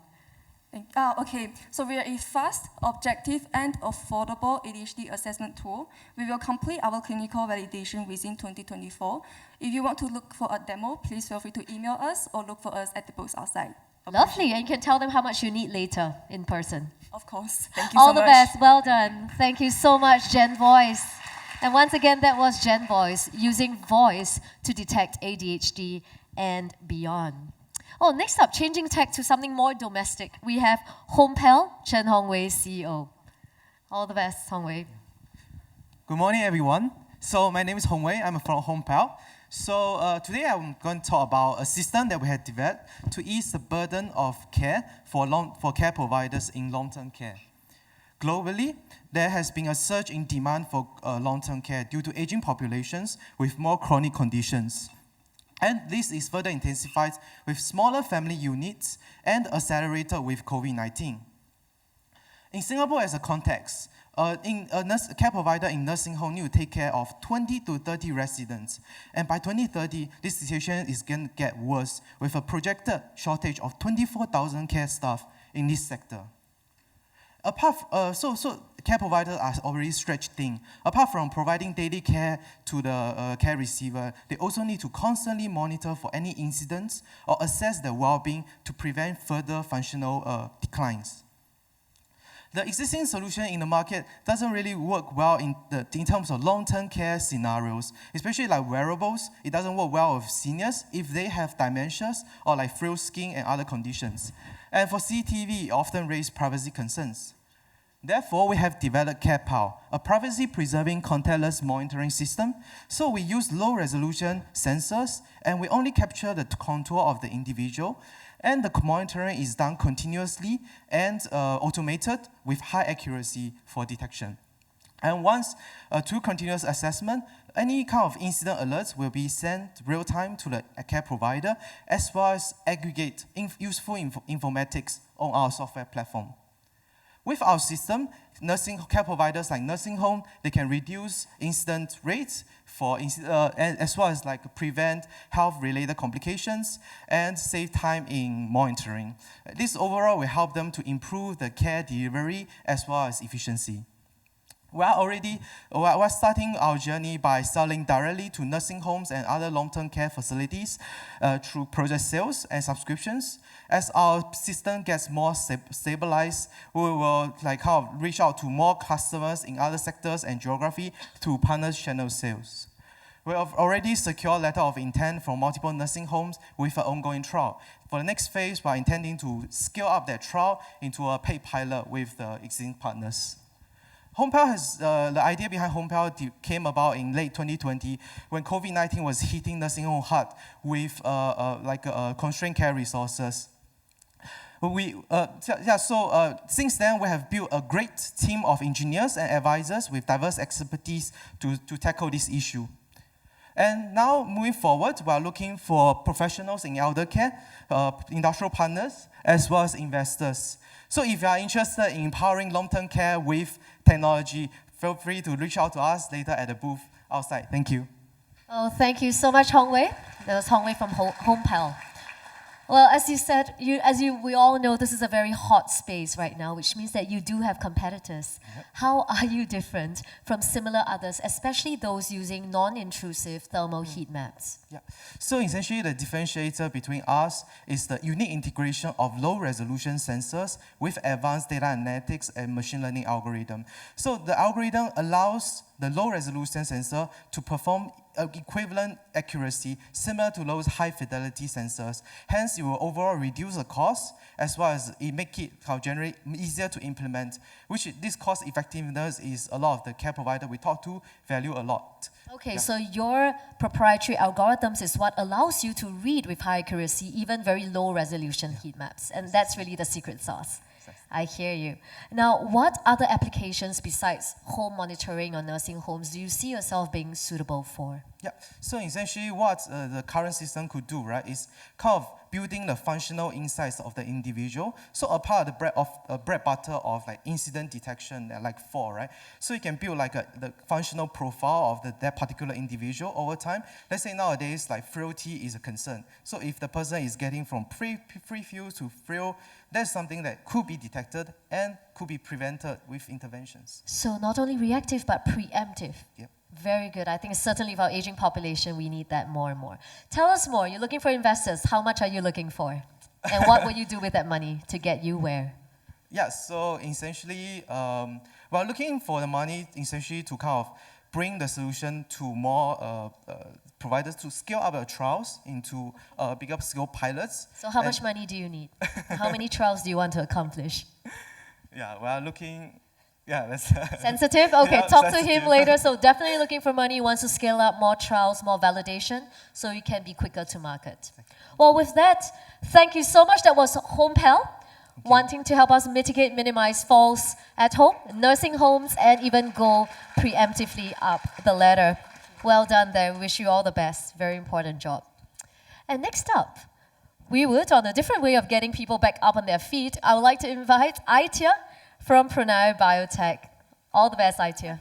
Okay, so we are a fast, objective, and affordable ADHD assessment tool. We will complete our clinical validation within 2024. If you want to look for a demo, please feel free to email us or look for us at the booth outside. Lovely, and you can tell them how much you need later in person. Of course. Thank you so much. All the best. Well done. Thank you so much, GenVoice. And once again, that was GenVoice, using voice to detect ADHD and beyond. Oh, next up, changing tack to something more domestic. We have Homel, Chen Hongwei, CEO. All the best, Hongwei. Good morning, everyone. So my name is Hongwei. I'm from Homel. So today I'm going to talk about a system that we have developed to ease the burden of care for care providers in long-term care. Globally, there has been a surge in demand for long-term care due to aging populations with more chronic conditions. And this is further intensified with smaller family units and accelerated with COVID-19. In Singapore as a context, a care provider in nursing home need to take care of 20 to 30 residents. And by 2030, this situation is going to get worse with a projected shortage of 24,000 care staff in this sector. Care providers are already stretched thin. Apart from providing daily care to the care receiver, they also need to constantly monitor for any incidents or assess their well-being to prevent further functional declines. The existing solution in the market doesn't really work well in terms of long-term care scenarios, especially like wearables. It doesn't work well with seniors if they have dementias or like frail skin and other conditions. And for CTV, it often raises privacy concerns. Therefore, we have developed CarePal, a privacy-preserving contactless monitoring system. So we use low-resolution sensors, and we only capture the contour of the individual, and the monitoring is done continuously and automated with high accuracy for detection. And once through continuous assessment, any kind of incident alerts will be sent real time to the care provider, as well as aggregate useful informatics on our software platform. With our system, nursing care providers like nursing home, they can reduce incident rates for as well as like prevent health-related complications and save time in monitoring. This overall will help them to improve the care delivery as well as efficiency. We're starting our journey by selling directly to nursing homes and other long-term care facilities through project sales and subscriptions. As our system gets more stabilized, we will reach out to more customers in other sectors and geography through partner channel sales. We have already secured letter of intent from multiple nursing homes with an ongoing trial. For the next phase, we're intending to scale up that trial into a paid pilot with the existing partners. The idea behind Homel came about in late 2020 when COVID-19 was hitting nursing home hard with constrained care resources. Since then, we have built a great team of engineers and advisors with diverse expertise to tackle this issue. And now, moving forward, we are looking for professionals in elder care, industrial partners, as well as investors. So if you are interested in empowering long-term care with technology, feel free to reach out to us later at the booth outside. Thank you. Oh, thank you so much, Hongwei. That was Hongwei from Homel. Well, as you said, we all know this is a very hot space right now, which means that you do have competitors. Yep. How are you different from similar others, especially those using non-intrusive thermal heat maps? Yeah. So essentially, the differentiator between us is the unique integration of low-resolution sensors with advanced data analytics and machine learning algorithm. So the algorithm allows the low-resolution sensor to perform equivalent accuracy similar to those high-fidelity sensors. Hence, it will overall reduce the cost as well as make it generate easier to implement, which this cost effectiveness is a lot of the care provider we talk to value a lot. Okay, so your proprietary algorithms is what allows you to read with high accuracy even very low resolution heat maps, and that's really the secret sauce. I hear you. Now, what other applications besides home monitoring or nursing homes do you see yourself being suitable for? Yeah, so essentially what the current system could do, right, is kind of building the functional insights of the individual. So a part of the bread butter of like incident detection, like fall, right? So you can build like the functional profile of that particular individual over time. Let's say nowadays, like frailty is a concern. So if the person is getting from pre-feel to frail, that's something that could be detected and could be prevented with interventions. So not only reactive, but preemptive. Yep. Very good. I think certainly for our aging population, we need that more and more. Tell us more. You're looking for investors. How much are you looking for? And what will you do with that money to get you where? Yeah, so essentially, we're looking for the money essentially to kind of bring the solution to more providers to scale up their trials into bigger scale pilots. So how much money do you need? How many trials do you want to accomplish? Yeah, we're looking... Yeah, that's sensitive? Okay, yeah, talk sensitive. to him later. So definitely looking for money, wants to scale up more trials, more validation, so you can be quicker to market. Well, with that, thank you so much. That was Homel, wanting to help us mitigate, minimize falls at home, nursing homes, and even go preemptively up the ladder. Well done there. Wish you all the best. Very important job. And next up, we would, on a different way of getting people back up on their feet, I would like to invite Aitia from Pronio Biotech. All the best, Aitia.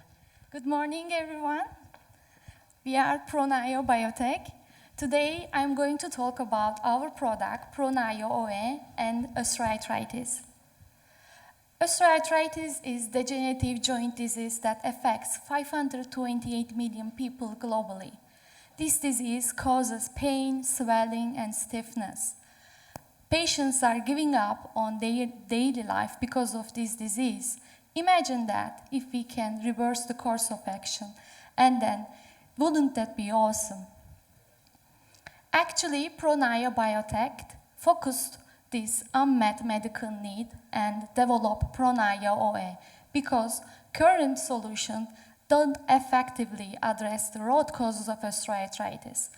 Good morning, everyone. We are Pronio Biotech. Today, I'm going to talk about our product, Pronio OA, and osteoarthritis. Osteoarthritis is degenerative joint disease that affects 528 million people globally. This disease causes pain, swelling, and stiffness. Patients are giving up on their daily life because of this disease. Imagine that if we can reverse the course of action, and then wouldn't that be awesome? Actually, Pronio Biotech focused this unmet medical need and developed Pronio OA because current solutions don't effectively address the root causes of osteoarthritis.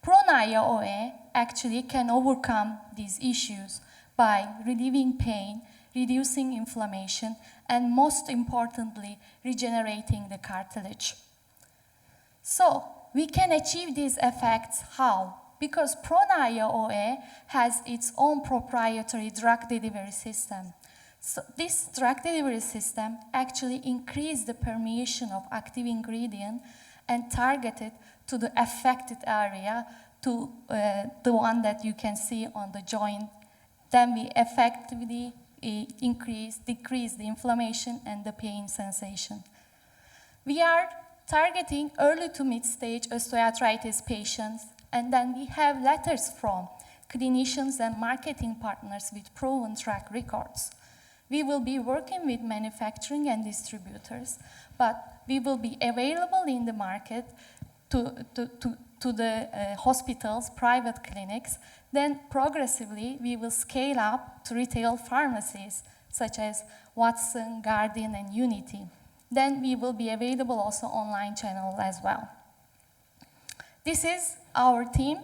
Pronio OA actually can overcome these issues by relieving pain, reducing inflammation, and most importantly, regenerating the cartilage. So, we can achieve these effects how? Because Pronio OA has its own proprietary drug delivery system. So this drug delivery system actually increases the permeation of active ingredient and targeted to the affected area, to the one that you can see on the joint. Then we effectively decrease the inflammation and the pain sensation. We are targeting early to mid-stage osteoarthritis patients, and then we have letters from clinicians and marketing partners with proven track records. We will be working with manufacturing and distributors, but we will be available in the market to the hospitals, private clinics. Then progressively, we will scale up to retail pharmacies, such as Watson, Guardian, and Unity. Then we will be available also online channel as well. This is our team.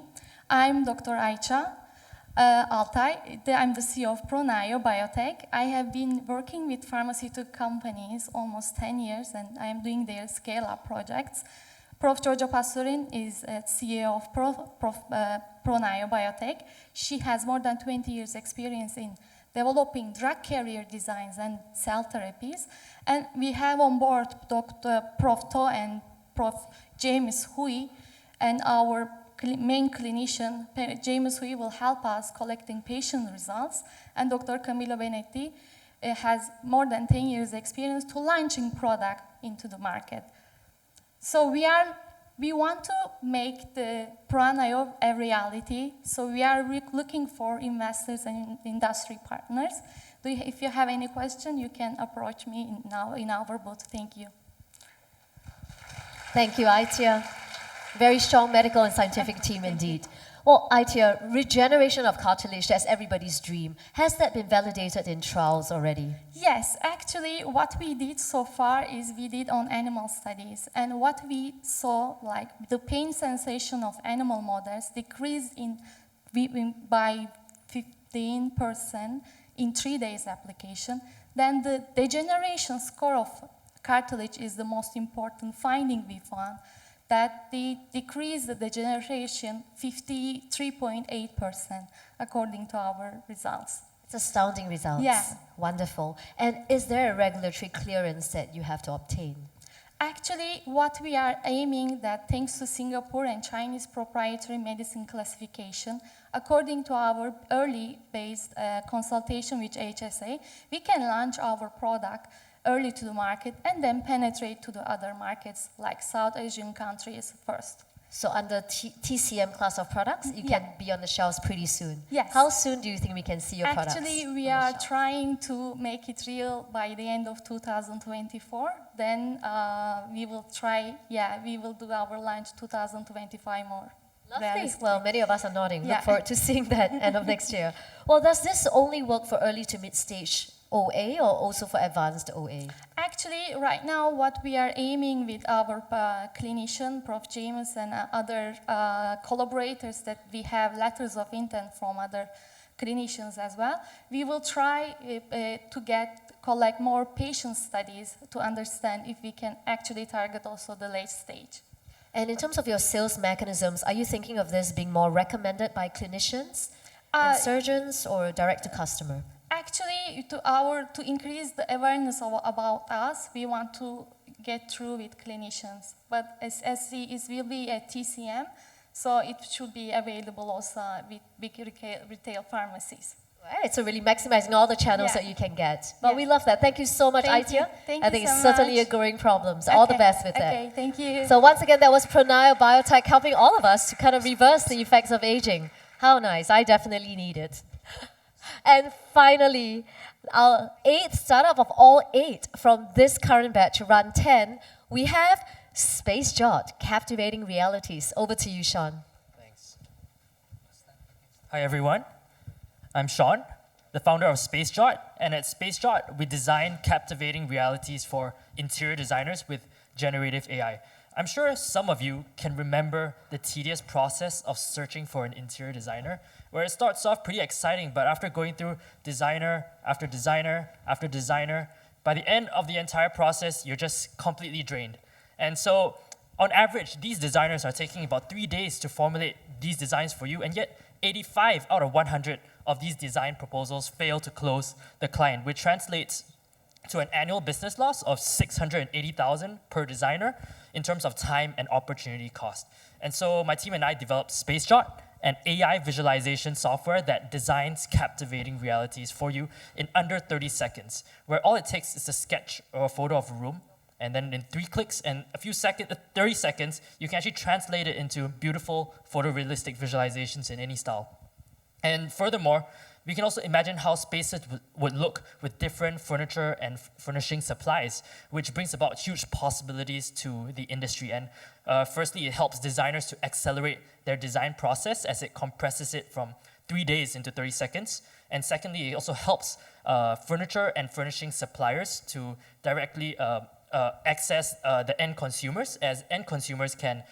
I'm Dr. Ayça Altay. I'm the CEO of Pronio Biotech. I have been working with pharmaceutical companies almost 10 years, and I am doing their scale-up projects. Prof. Giorgia Pasurin is CEO of Pronio Biotech. She has more than 20 years experience in developing drug carrier designs and cell therapies. And we have on board Dr. Prof. To and Prof. James Hui, and our main clinician, James Hui, will help us collecting patient results, and Dr. Camillo Benetti has more than 10 years experience to launching product into the market. So we want to make the Pronio a reality, so we are looking for investors and industry partners. If you have any question, you can approach me in our booth. Thank you. Thank you, Ayça. Very strong medical and scientific team indeed. Well, Ayça, regeneration of cartilage, that's everybody's dream. Has that been validated in trials already? Yes, actually what we did so far is we did on animal studies, and what we saw, like the pain sensation of animal models decreased by 15% in 3 days application. Then the degeneration score of cartilage is the most important finding we found, that they decreased the degeneration 53.8% according to our results. It's astounding results. Yeah. Wonderful. And is there a regulatory clearance that you have to obtain? Actually, what we are aiming that thanks to Singapore and Chinese proprietary medicine classification, according to our early-based consultation with HSA, we can launch our product early to the market and then penetrate to the other markets like South Asian countries first. So under TCM class of products, you can be on the shelves pretty soon. Yes. How soon do you think we can see your products? Actually, we are trying to make it real by the end of 2024. Then we will do our launch 2025 more. Lovely. Well, many of us are nodding. Look forward to seeing that end of next year. Well, does this only work for early to mid-stage OA or also for advanced OA? Actually, right now, what we are aiming with our clinician, Prof. James, and other collaborators that we have letters of intent from other clinicians as well, we will try to collect more patient studies to understand if we can actually target also the late stage. And in terms of your sales mechanisms, are you thinking of this being more recommended by clinicians and surgeons or direct to customer? Actually, to increase the awareness about us, we want to get through with clinicians. But as it will be at TCM, so it should be available also with big retail pharmacies. Right, so really maximizing all the channels that you can get. Well, we love that. Thank you so much, Ayça. I think it's certainly a growing problem. So all the best with that. Okay, thank you. So once again, that was Pronio Biotech helping all of us to kind of reverse the effects of aging. How nice. I definitely need it. And finally, our 8th startup of all 8 from this current batch, Run 10, we have SpaceJot, Captivating Realities. Over to you, Sean. Thanks. Hi, everyone. I'm Sean, the founder of SpaceJot, and at SpaceJot, we design captivating realities for interior designers with generative AI. I'm sure some of you can remember the tedious process of searching for an interior designer, where it starts off pretty exciting, but after going through designer after designer after designer, by the end of the entire process, you're just completely drained. And so, on average, these designers are taking about 3 days to formulate these designs for you, and yet 85 out of 100 of these design proposals fail to close the client, which translates to an annual business loss of $680,000 per designer in terms of time and opportunity cost. And so my team and I developed SpaceJot, an AI visualization software that designs captivating realities for you in under 30 seconds, where all it takes is a sketch or a photo of a room, and then in 3 clicks and a few seconds, 30 seconds, you can actually translate it into beautiful photorealistic visualizations in any style. And furthermore, we can also imagine how spaces would look with different furniture and furnishing supplies, which brings about huge possibilities to the industry. And firstly, it helps designers to accelerate their design process as it compresses it from 3 days into 30 seconds. And secondly, it also helps furniture and furnishing suppliers to directly access the end consumers, as end consumers can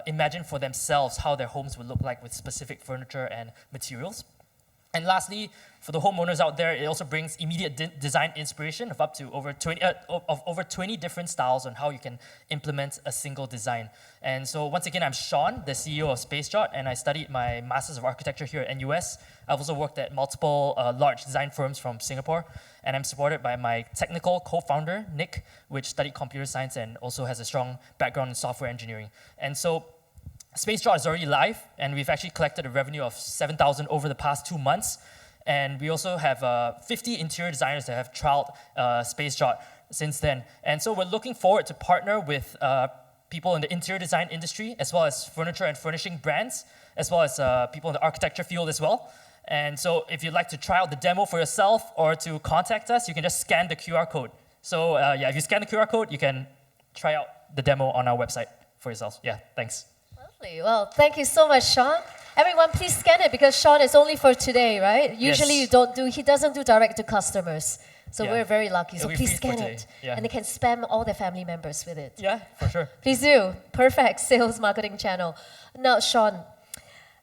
imagine for themselves how their homes would look like with specific furniture and materials. And lastly, for the homeowners out there, it also brings immediate design inspiration of up to over 20 different styles on how you can implement a single design. And so once again, I'm Sean, the CEO of SpaceJot, and I studied my Masters of Architecture here at NUS. I've also worked at multiple large design firms from Singapore, and I'm supported by my technical co-founder, Nick, which studied computer science and also has a strong background in software engineering. And so SpaceJot is already live, and we've actually collected a revenue of $7,000 over the past 2 months. And we also have 50 interior designers that have trialed SpaceJot since then. And so we're looking forward to partner with people in the interior design industry, as well as furniture and furnishing brands, as well as people in the architecture field as well. And so if you'd like to try out the demo for yourself or to contact us, you can just scan the QR code. So yeah, if you scan the QR code, you can try out the demo on our website for yourselves. Yeah, thanks. Lovely. Well, thank you so much, Sean. Everyone, please scan it because Sean is only for today, right? Usually Yes. he doesn't do direct to customers. So Yeah. we're very lucky. So It'll be please free for scan today. it. Yeah. And they can spam all their family members with it. Yeah, for sure. Please do. Perfect sales marketing channel. Now, Sean,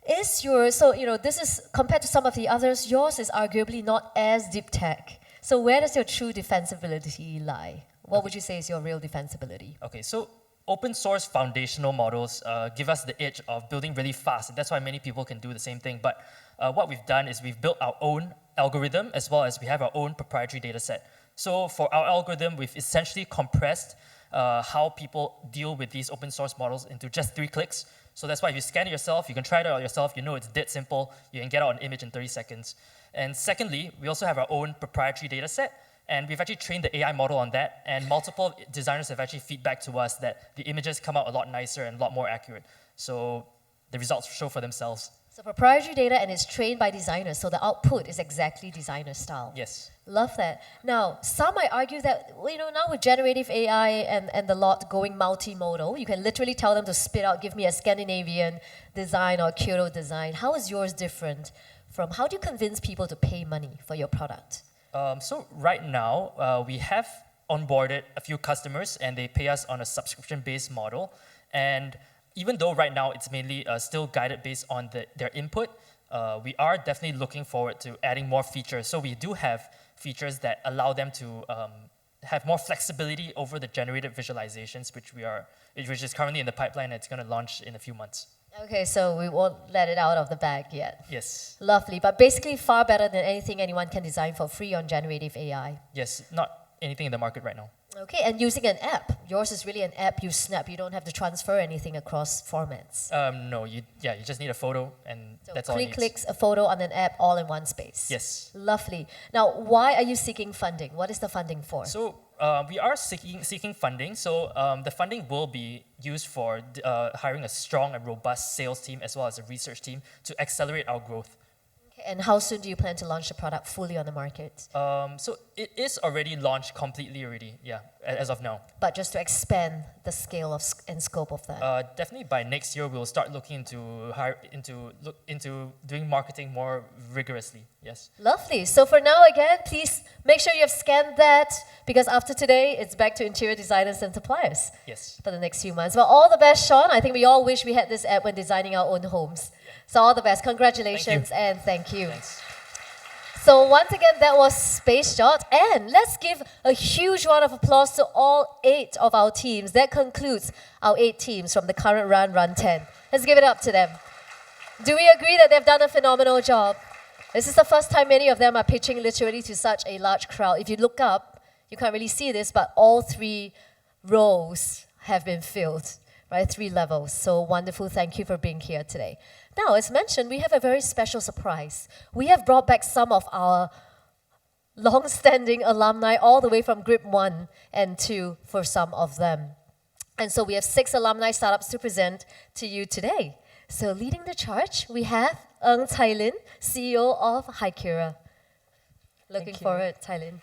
this is compared to some of the others, yours is arguably not as deep tech. So where does your true defensibility lie? What would you say is your real defensibility? Okay, so open source foundational models give us the edge of building really fast, and that's why many people can do the same thing. But what we've done is we've built our own algorithm, as well as we have our own proprietary data set. So for our algorithm, we've essentially compressed how people deal with these open source models into just 3 clicks. So that's why if you scan it yourself, you can try it out yourself, you know it's dead simple, you can get out an image in 30 seconds. And secondly, we also have our own proprietary data set, and we've actually trained the AI model on that, and multiple designers have actually feedback to us that the images come out a lot nicer and a lot more accurate. So the results show for themselves. So proprietary data, and it's trained by designers, so the output is exactly designer style. Yes. Love that. Now, some might argue that, now with generative AI and the lot going multimodal, you can literally tell them to spit out, give me a Scandinavian design or Kyoto design. How is yours different from, how do you convince people to pay money for your product? So right now, we have onboarded a few customers, and they pay us on a subscription-based model. And even though right now it's mainly still guided based on their input, we are definitely looking forward to adding more features. So we do have features that allow them to have more flexibility over the generated visualizations, which is currently in the pipeline, and it's going to launch in a few months. Okay, so we won't let it out of the bag yet. Yes. Lovely, but basically far better than anything anyone can design for free on generative AI. Yes, not anything in the market right now. Okay, and using an app. Yours is really an app you snap. You don't have to transfer anything across formats. No, you just need a photo, and that's all it 3 needs. clicks, a photo on an app, all in one space. Yes. Lovely. Now, why are you seeking funding? What is the funding for? So we are seeking funding. So the funding will be used for hiring a strong and robust sales team, as well as a research team, to accelerate our growth. And how soon do you plan to launch the product fully on the market? So it is already launched completely already, yeah, as of now. But just to expand the scale and scope of that. Definitely by next year, we'll start looking into doing marketing more rigorously, yes. Lovely. So for now, again, please make sure you have scanned that, because after today, it's back to interior designers and suppliers. Yes. For the next few months. Well, all the best, Sean. I think we all wish we had this app when designing our own homes. So all the best. Congratulations and thank you. Thanks. So once again, that was SpaceJot. And let's give a huge round of applause to all 8 of our teams. That concludes our 8 teams from the current run, Run 10. Let's give it up to them. Do we agree that they've done a phenomenal job? This is the first time many of them are pitching literally to such a large crowd. If you look up, you can't really see this, but all 3 rows have been filled, right? 3 levels. So wonderful. Thank you for being here today. Now, as mentioned, we have a very special surprise. We have brought back some of our long-standing alumni all the way from GRIP 1 and 2 for some of them. And so we have 6 alumni startups to present to you today. So leading the charge, we have Ng Cai Lin, CEO of Hiura. Looking forward, Cai Lin.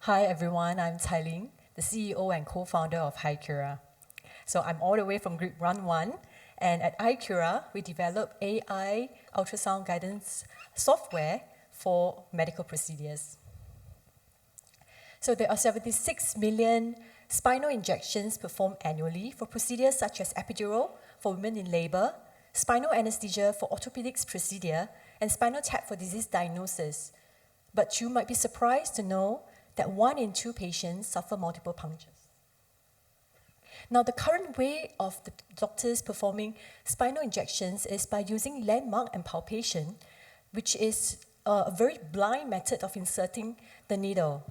Hi everyone, I'm Cai Lin, the CEO and co-founder of Hiura. So I'm all the way from GRIP Run 1, and at Hiura, we develop AI ultrasound guidance software for medical procedures. So there are 76 million spinal injections performed annually for procedures such as epidural for women in labor, spinal anesthesia for orthopedics procedure, and spinal tap for disease diagnosis. But you might be surprised to know that 1 in 2 patients suffer multiple punctures. Now, the current way of the doctors performing spinal injections is by using landmark and palpation, which is a very blind method of inserting the needle.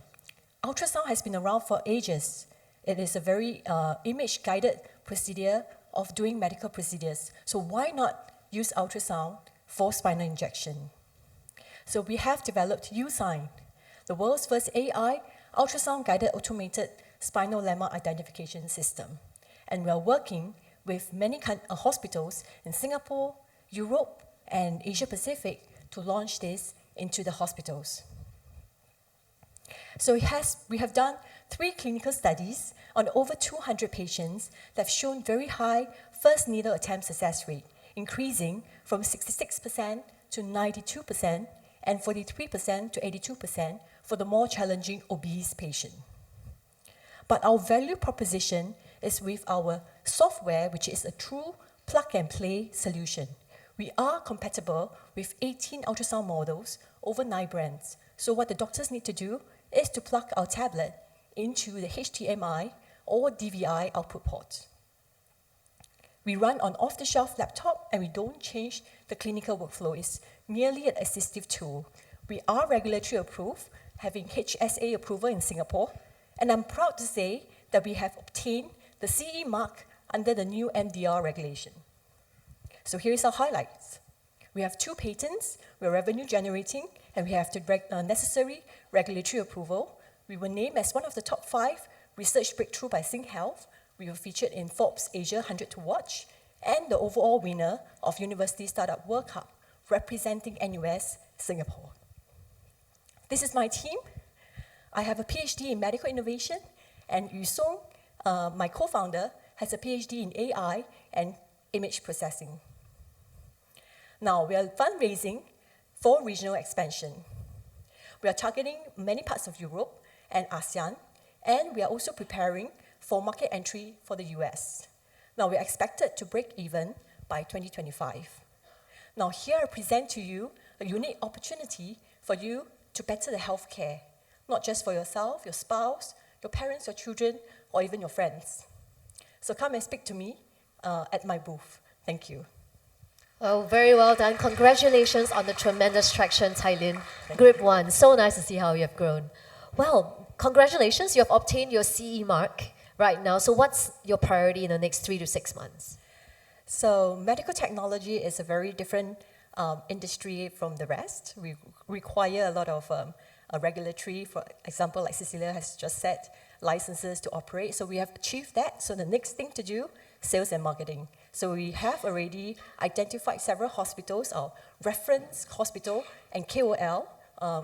Ultrasound has been around for ages. It is a very image-guided procedure of doing medical procedures. So why not use ultrasound for spinal injection? So we have developed USign, the world's first AI ultrasound-guided automated spinal landmark identification system. And we are working with many hospitals in Singapore, Europe, and Asia Pacific to launch this into the hospitals. So we have done 3 clinical studies on over 200 patients that have shown very high first needle attempt success rate, increasing from 66% to 92% and 43% to 82% for the more challenging obese patient. But our value proposition is with our software, which is a true plug-and-play solution. We are compatible with 18 ultrasound models over 9 brands. So what the doctors need to do is to plug our tablet into the HDMI or DVI output port. We run on off-the-shelf laptop and we don't change the clinical workflow. It's merely an assistive tool. We are regulatory approved, having HSA approval in Singapore, and I'm proud to say that we have obtained the CE mark under the new MDR regulation. So here's our highlights. We have 2 patents, we're revenue generating, and we have the necessary regulatory approval. We were named as one of the top 5 research breakthrough by SingHealth. We were featured in Forbes Asia 100 to Watch, and the overall winner of University Startup World Cup, representing NUS Singapore. This is my team. I have a PhD in medical innovation, and Yu Song, my co-founder, has a PhD in AI and image processing. Now, we are fundraising for regional expansion. We are targeting many parts of Europe and ASEAN, and we are also preparing for market entry for the US. Now, we are expected to break even by 2025. Now, here I present to you a unique opportunity for you to better the healthcare, not just for yourself, your spouse, your parents, your children, or even your friends. So come and speak to me at my booth. Thank you. Well, very well done. Congratulations on the tremendous traction, Cai Lin. GRIP 1, so nice to see how you have grown. Well, congratulations, you have obtained your CE mark right now. So what's your priority in the next 3 to 6 months? So medical technology is a very different industry from the rest. We require a lot of regulatory, for example, like Cecilia has just said, licenses to operate. So we have achieved that. So the next thing to do, sales and marketing. So we have already identified several hospitals, or reference hospital and KOL,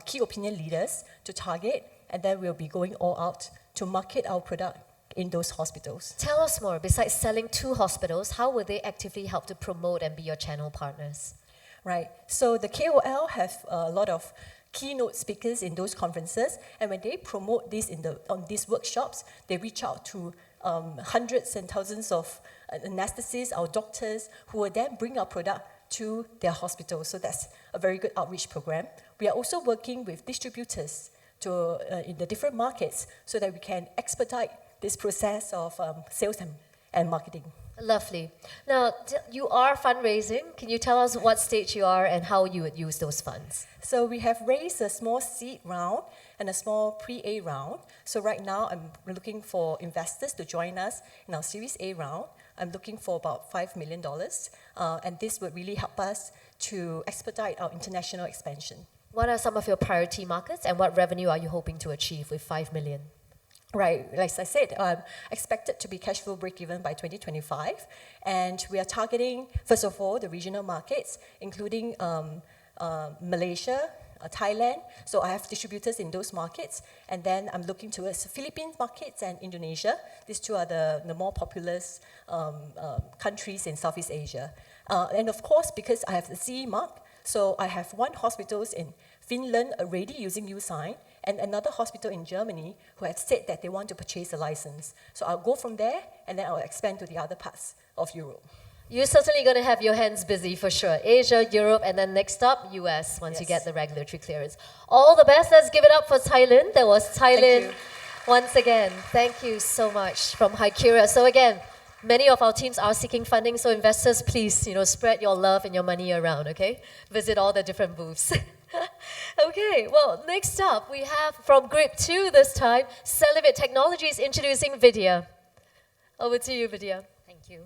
key opinion leaders, to target, and then we'll be going all out to market our product in those hospitals. Tell us more. Besides selling to hospitals, how will they actively help to promote and be your channel partners? Right. So the KOL have a lot of keynote speakers in those conferences, and when they promote this on these workshops, they reach out to hundreds and thousands of anesthetists, our doctors, who will then bring our product to their hospitals. So that's a very good outreach program. We are also working with distributors in the different markets so that we can expedite this process of sales and marketing. Lovely. Now, you are fundraising. Can you tell us what stage you are and how you would use those funds? So we have raised a small seed round and a small pre-A round. So right now, I'm looking for investors to join us in our Series A round. I'm looking for about $5 million, and this would really help us to expedite our international expansion. What are some of your priority markets, and what revenue are you hoping to achieve with $5 million? Right, like I said, expected to be cash flow break-even by 2025, and we are targeting, first of all, the regional markets, including Malaysia, Thailand. So I have distributors in those markets, and then I'm looking towards Philippines markets and Indonesia. These two are the more populous countries in Southeast Asia. And of course, because I have the CE mark, so I have one hospitals in Finland already using uSign, and another hospital in Germany who have said that they want to purchase a license. So I'll go from there, and then I'll expand to the other parts of Europe. You're certainly going to have your hands busy for sure. Asia, Europe, and then next up, US, once you get the regulatory clearance. All the best. Let's give it up for Thailand. That was Thailand once again. Thank you so much from Hiura. So again, many of our teams are seeking funding, so investors, please, spread your love and your money around, okay? Visit all the different booths. Okay, well, next up, we have from GRIP 2 this time, Celivate Technologies introducing Vidya. Over to you, Vidya. Thank you.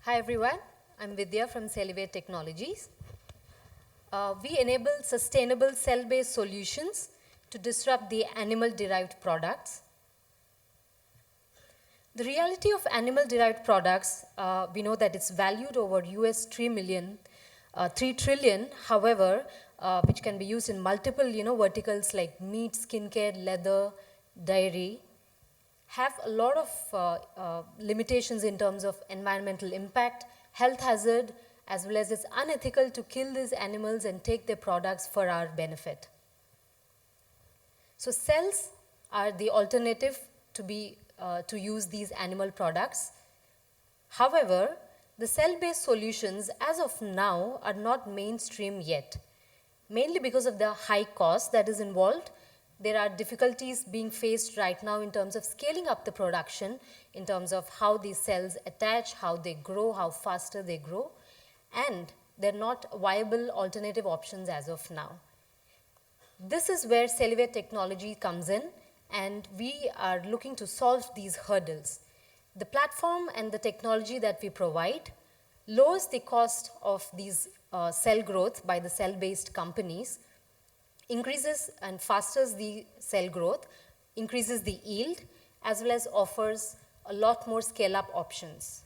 Hi, everyone. I'm Vidya from Celivate Technologies. We enable sustainable cell-based solutions to disrupt the animal-derived products. The reality of animal-derived products, we know that it's valued over US 3 trillion, however, which can be used in multiple, verticals like meat, skincare, leather, dairy, have a lot of limitations in terms of environmental impact, health hazard, as well as it's unethical to kill these animals and take their products for our benefit. So cells are the alternative to use these animal products. However, the cell-based solutions as of now are not mainstream yet, mainly because of the high cost that is involved. There are difficulties being faced right now in terms of scaling up the production, in terms of how these cells attach, how they grow, how faster they grow, and they're not viable alternative options as of now. This is where Celivate technology comes in, and we are looking to solve these hurdles. The platform and the technology that we provide lowers the cost of these cell growth by the cell-based companies, increases and fasters the cell growth, increases the yield, as well as offers a lot more scale-up options.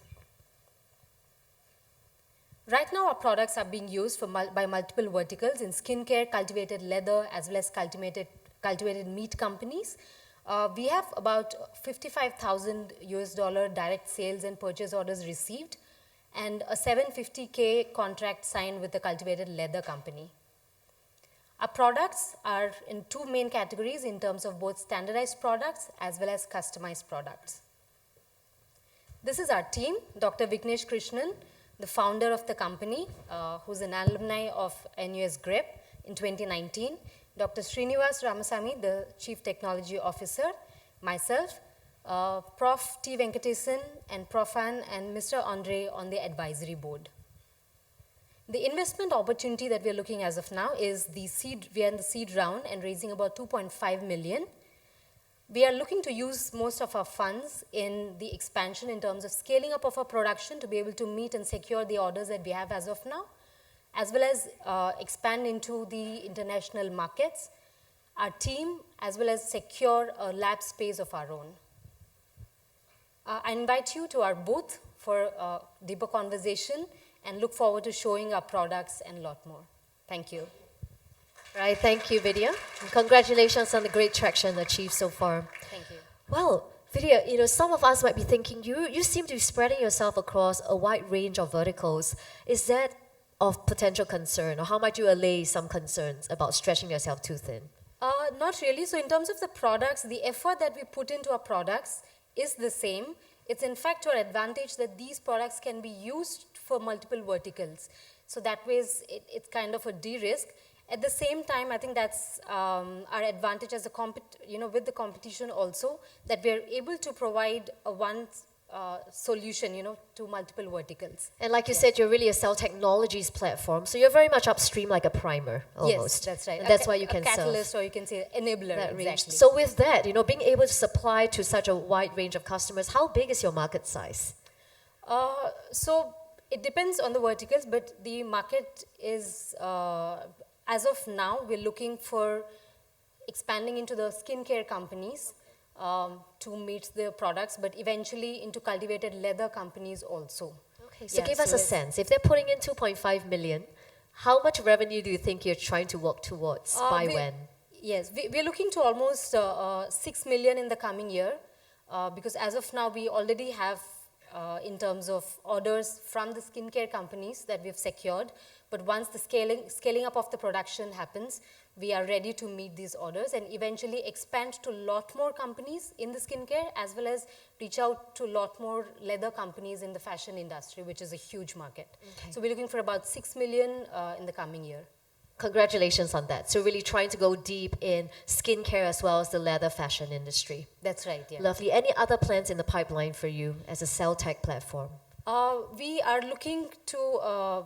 Right now, our products are being used by multiple verticals in skincare, cultivated leather, as well as cultivated meat companies. We have about 55,000 US dollar direct sales and purchase orders received, and a 750K contract signed with a cultivated leather company. Our products are in two main categories in terms of both standardized products as well as customized products. This is our team, Dr. Vignesh Krishnan, the founder of the company, who's an alumni of NUS GRIP in 2019, Dr. Srinivas Ramasamy, the Chief Technology Officer, myself, Prof. T. Venkatesan and Prof. Ann and Mr. Andre on the advisory board. The investment opportunity that we're looking as of now is we are in the seed round and raising about 2.5 million. We are looking to use most of our funds in the expansion in terms of scaling up of our production to be able to meet and secure the orders that we have as of now, as well as expand into the international markets, our team, as well as secure a lab space of our own. I invite you to our booth for a deeper conversation and look forward to showing our products and a lot more. Thank you. Right, thank you, Vidya. And congratulations on the great traction achieved so far. Thank you. Well, Vidya, some of us might be thinking, you seem to be spreading yourself across a wide range of verticals. Is that of potential concern, or how might you allay some concerns about stretching yourself too thin? Not really. So in terms of the products, the effort that we put into our products is the same. It's in fact to our advantage that these products can be used for multiple verticals. So that way it's kind of a de-risk. At the same time, I think that's our advantage as with the competition also, that we're able to provide a one solution, to multiple verticals. And like you said, you're really a cell technologies platform, so you're very much upstream like a primer, almost. Yes, that's right. And that's why you can a catalyst, serve or you can say enabler, that range. exactly. So with that, being able to supply to such a wide range of customers, how big is your market size? So it depends on the verticals, but the market is, as of now, we're looking for expanding into the skincare companies, to meet their products, but eventually into cultivated leather companies also. Okay, so give us a sense. If they're putting in 2.5 million, how much revenue do you think you're trying to work towards? By when? Yes, we're looking to almost 6 million in the coming year, because as of now, we already have, in terms of orders from the skincare companies that we've secured, but once the scaling up of the production happens, we are ready to meet these orders and eventually expand to a lot more companies in the skincare, as well as reach out to a lot more leather companies in the fashion industry, which is a huge market. Okay. So we're looking for about 6 million in the coming year. Congratulations on that. So really trying to go deep in skincare as well as the leather fashion industry. That's right, yeah. Lovely. Any other plans in the pipeline for you as a cell tech platform? We are looking to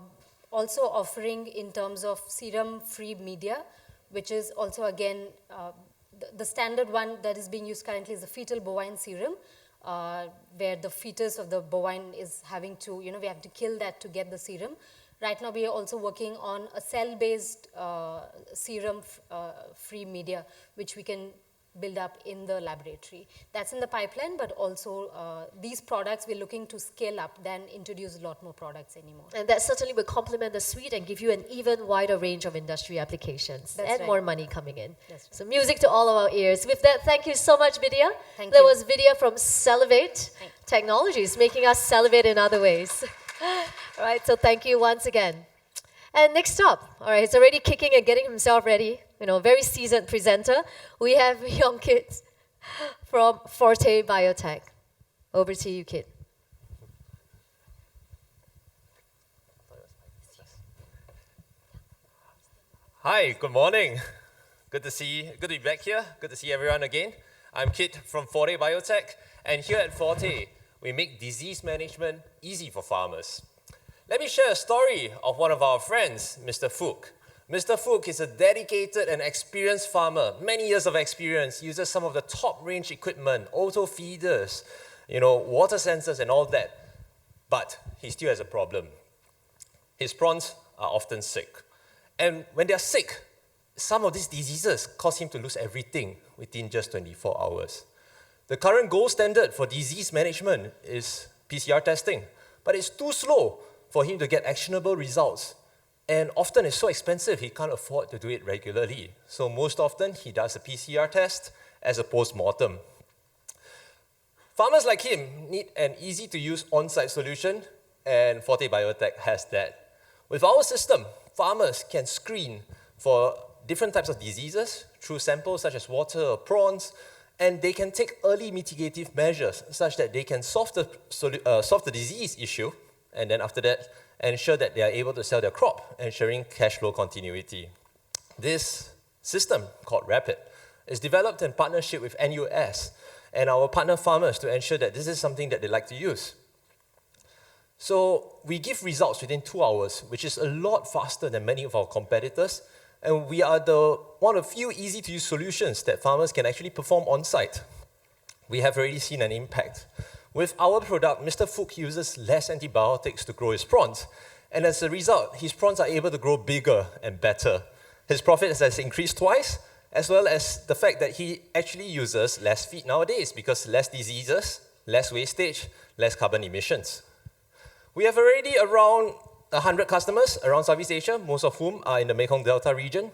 also offering in terms of serum-free media, which is also again, the standard one that is being used currently is the fetal bovine serum, where the fetus of the bovine is having to, we have to kill that to get the serum. Right now we are also working on a cell-based serum-free media, which we can build up in the laboratory. That's in the pipeline, but also these products we're looking to scale up, then introduce a lot more products anymore. And that certainly will complement the suite and give you an even wider range of industry applications. That's and right. more money coming in. That's right. So music to all of our ears. With that, thank you so much, Vidya. Thank That you. was Vidya from Celivate Technologies, making us salivate in other ways. All right, so thank you once again. And next up, all right, he's already kicking and getting himself ready, very seasoned presenter. We have young Kit from Forte Biotech. Over to you, Kit. Hi, good morning. Good to be back here. Good to see everyone again. I'm Kit from Forte Biotech, and here at Forte, we make disease management easy for farmers. Let me share a story of one of our friends, Mr. Fook. Mr. Fook is a dedicated and experienced farmer, many years of experience, uses some of the top-range equipment, auto feeders, water sensors and all that. But he still has a problem. His prawns are often sick. And when they're sick, some of these diseases cause him to lose everything within just 24 hours. The current gold standard for disease management is PCR testing, but it's too slow for him to get actionable results. And often it's so expensive, he can't afford to do it regularly. So most often, he does a PCR test as a post-mortem. Farmers like him need an easy-to-use on-site solution, and Forte Biotech has that. With our system, farmers can screen for different types of diseases through samples such as water or prawns, and they can take early mitigative measures such that they can solve the disease issue, and then after that, ensure that they are able to sell their crop, ensuring cash flow continuity. This system, called Rapid, is developed in partnership with NUS and our partner farmers to ensure that this is something that they like to use. So we give results within 2 hours, which is a lot faster than many of our competitors, and we are one of few easy-to-use solutions that farmers can actually perform on-site. We have already seen an impact. With our product, Mr. Fook uses less antibiotics to grow his prawns, and as a result, his prawns are able to grow bigger and better. His profits has increased twice, as well as the fact that he actually uses less feed nowadays because less diseases, less wastage, less carbon emissions. We have already around 100 customers around Southeast Asia, most of whom are in the Mekong Delta region.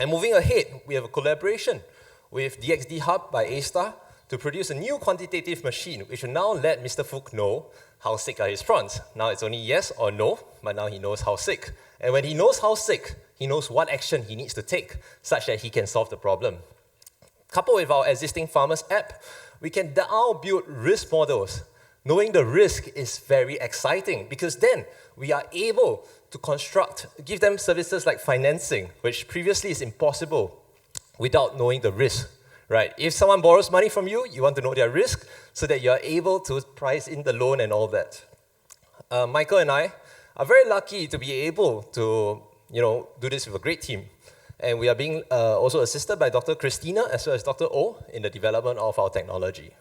And moving ahead, we have a collaboration with DXD Hub by A-Star to produce a new quantitative machine which will now let Mr. Fook know how sick are his prawns. Now it's only yes or no, but now he knows how sick. And when he knows how sick, he knows what action he needs to take such that he can solve the problem. Coupled with our existing Farmers app, we can now build risk models. Knowing the risk is very exciting because then we are able to give them services like financing, which previously is impossible without knowing the risk, right? If someone borrows money from you, you want to know their risk so that you are able to price in the loan and all that. Michael and I are very lucky to be able to, do this with a great team. And we are being also assisted by Dr. Christina as well as Dr. O in the development of our technology.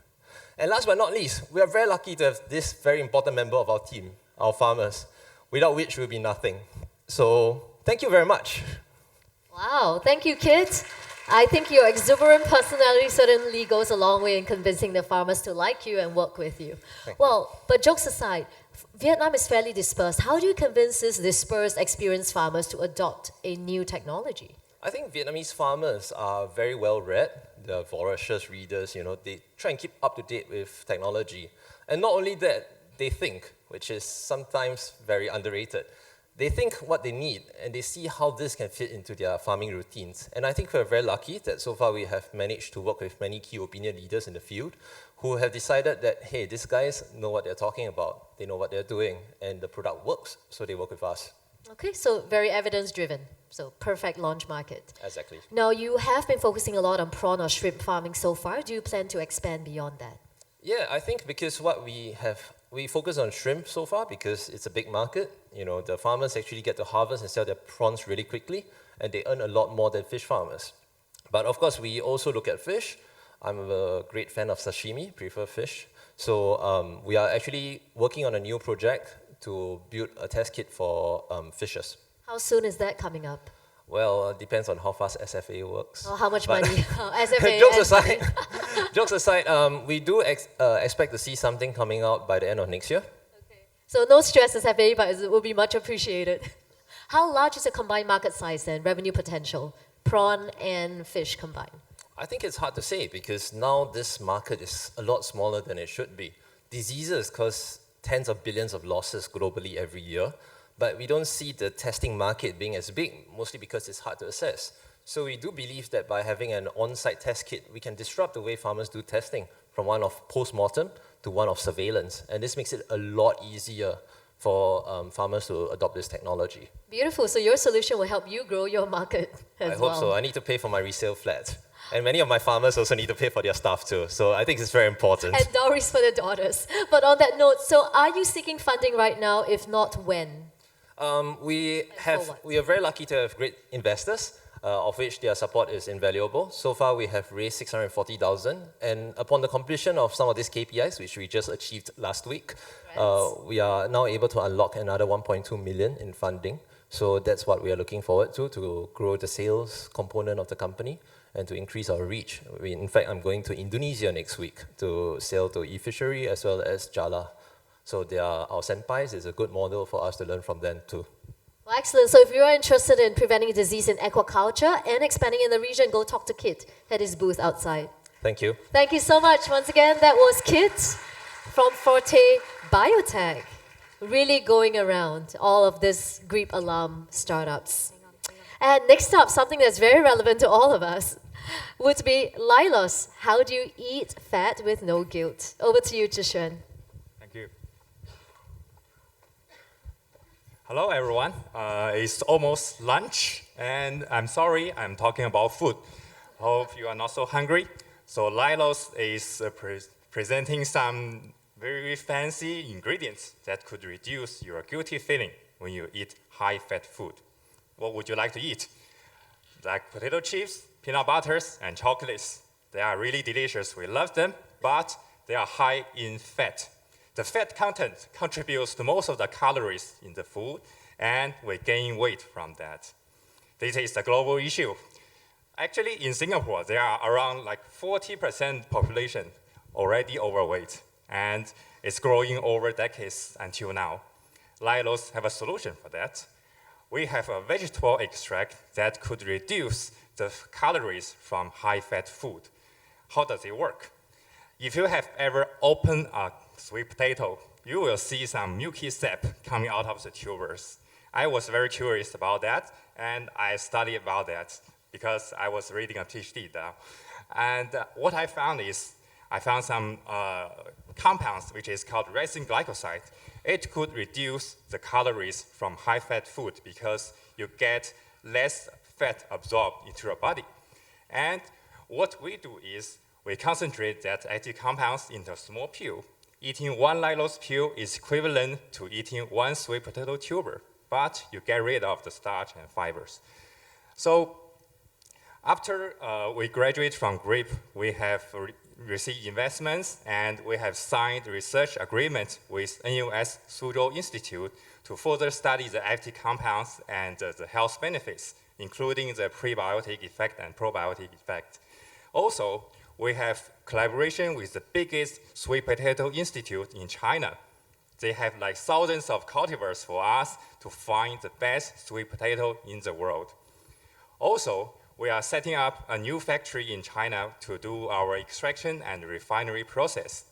And last but not least, we are very lucky to have this very important member of our team, our farmers, without which we'll be nothing. So thank you very much. Wow, thank you, kids. I think your exuberant personality certainly goes a long way in convincing the farmers to like you and work with you. Well, but jokes aside, Vietnam is fairly dispersed. How do you convince these dispersed, experienced farmers to adopt a new technology? I think Vietnamese farmers are very well read. They're voracious readers, they try and keep up to date with technology. And not only that, they think, which is sometimes very underrated. They think what they need and they see how this can fit into their farming routines. And I think we're very lucky that so far we have managed to work with many key opinion leaders in the field who have decided that, hey, these guys know what they're talking about, they know what they're doing, and the product works, so they work with us. Okay, so very evidence-driven. So perfect launch market. Exactly. Now, you have been focusing a lot on prawn or shrimp farming so far. Do you plan to expand beyond that? Yeah, I think because what we focus on shrimp so far because it's a big market. The farmers actually get to harvest and sell their prawns really quickly, and they earn a lot more than fish farmers. But of course, we also look at fish. I'm a great fan of sashimi, prefer fish. So we are actually working on a new project to build a test kit for fishes. How soon is that coming up? Well, it depends on how fast SFA works. Oh, how much money? SFA. Jokes aside, we do expect to see something coming out by the end of next year. Okay. So no stress, SFA, but it will be much appreciated. How large is the combined market size then, revenue potential, prawn and fish combined? I think it's hard to say because now this market is a lot smaller than it should be. Diseases cause tens of billions of losses globally every year. But we don't see the testing market being as big, mostly because it's hard to assess. So we do believe that by having an on-site test kit, we can disrupt the way farmers do testing from one of post-mortem to one of surveillance. And this makes it a lot easier for farmers to adopt this technology. Beautiful. So your solution will help you grow your market as well. I hope so. I need to pay for my resale flat. And many of my farmers also need to pay for their staff too. So I think it's very important. And dowries for the daughters. But on that note, so are you seeking funding right now? If not, when? We are very lucky to have great investors, of which their support is invaluable. So far, we have raised 640,000, and upon the completion of some of these KPIs, which we just achieved last week, we are now able to unlock another 1.2 million in funding. So that's what we are looking forward to grow the sales component of the company and to increase our reach. In fact, I'm going to Indonesia next week to sell to e-fishery as well as Jala. So they are our senpais. It's a good model for us to learn from them too. Well, excellent. So if you are interested in preventing disease in aquaculture and expanding in the region, go talk to Kit at his booth outside. Thank you. Thank you so much. Once again, that was Kit from Forte Biotech, really going around all of this GRIP alum startups. And next up, something that's very relevant to all of us would be Lilos. How do you eat fat with no guilt? Over to you, Zhixuan. Thank you. Hello, everyone. It's almost lunch, and I'm sorry I'm talking about food. Hope you are not so hungry. So Lilos is presenting some very fancy ingredients that could reduce your guilty feeling when you eat high-fat food. What would you like to eat? Like potato chips, peanut butters, and chocolates. They are really delicious. We love them, but they are high in fat. The fat content contributes to most of the calories in the food, and we gain weight from that. This is a global issue. Actually, in Singapore, there are around like 40% population already overweight, and it's growing over decades until now. Lilos have a solution for that. We have a vegetable extract that could reduce the calories from high-fat food. How does it work? If you have ever opened a sweet potato, you will see some milky sap coming out of the tubers. I was very curious about that, and I studied about that because I was reading a PhD now. And what I found is, I found some compounds which is called resin glycoside. It could reduce the calories from high-fat food because you get less fat absorbed into your body. And what we do is we concentrate that active compounds into a small pill. Eating one Lilos pill is equivalent to eating one sweet potato tuber, but you get rid of the starch and fibers. So after we graduate from GRIP, we have received investments and we have signed research agreements with NUS Suzhou Institute to further study the active compounds and the health benefits, including the prebiotic effect and probiotic effect. Also, we have collaboration with the biggest sweet potato institute in China. They have like thousands of cultivars for us to find the best sweet potato in the world. Also, we are setting up a new factory in China to do our extraction and refinery process.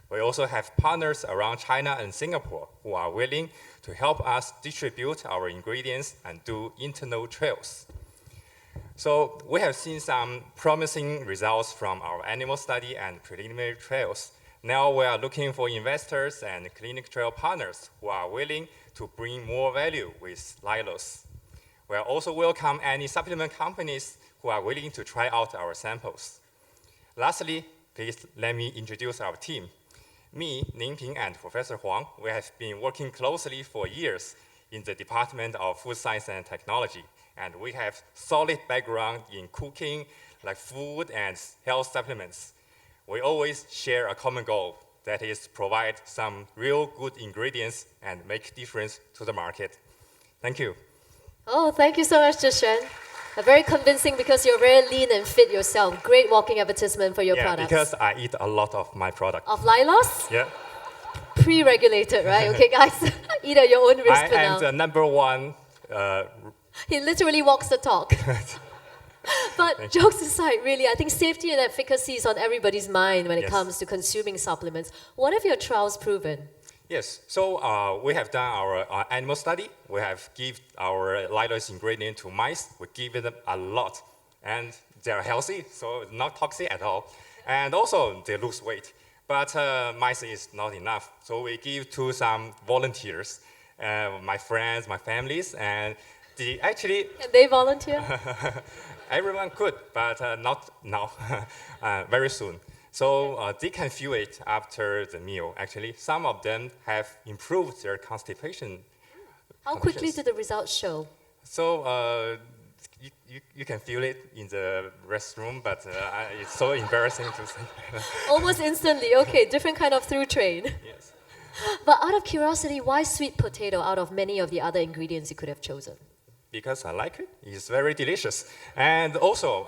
We also have partners around China and Singapore who are willing to help us distribute our ingredients and do internal trials. So we have seen some promising results from our animal study and preliminary trials. Now we are looking for investors and clinical trial partners who are willing to bring more value with Lilos. We also welcome any supplement companies who are willing to try out our samples. Lastly, please let me introduce our team. Me, Ningping, and Professor Huang, we have been working closely for years in the Department of Food Science and Technology, and we have solid background in cooking, like food and health supplements. We always share a common goal, that is provide some real good ingredients and make difference to the market. Thank you. Oh, thank you so much, Zhishen. Very convincing because you're very lean and fit yourself. Great walking advertisement for your products. Because I eat a lot of my product. Of Lilos? Yeah. Pre-regulated, right? Okay, guys, eat at your own risk I for now. am the number one. He literally walks the talk. But jokes aside, really, I think safety and efficacy is on everybody's mind when it comes to consuming supplements. What have your trials proven? Yes, so we have done our animal study. We have given our Lilos ingredient to mice. We give them a lot, and they are healthy, so not toxic at all. And also, they lose weight. But mice is not enough, so we give to some volunteers, my friends, my families, and they actually... Can they volunteer? Everyone could, but not now, very soon. So they can feel it after the meal, actually. Some of them have improved their constipation. How quickly did the results show? So you can feel it in the restroom, but it's so embarrassing to say. Almost instantly, okay, different kind of through train. Yes. But out of curiosity, why sweet potato out of many of the other ingredients you could have chosen? Because I like it. It's very delicious. And also,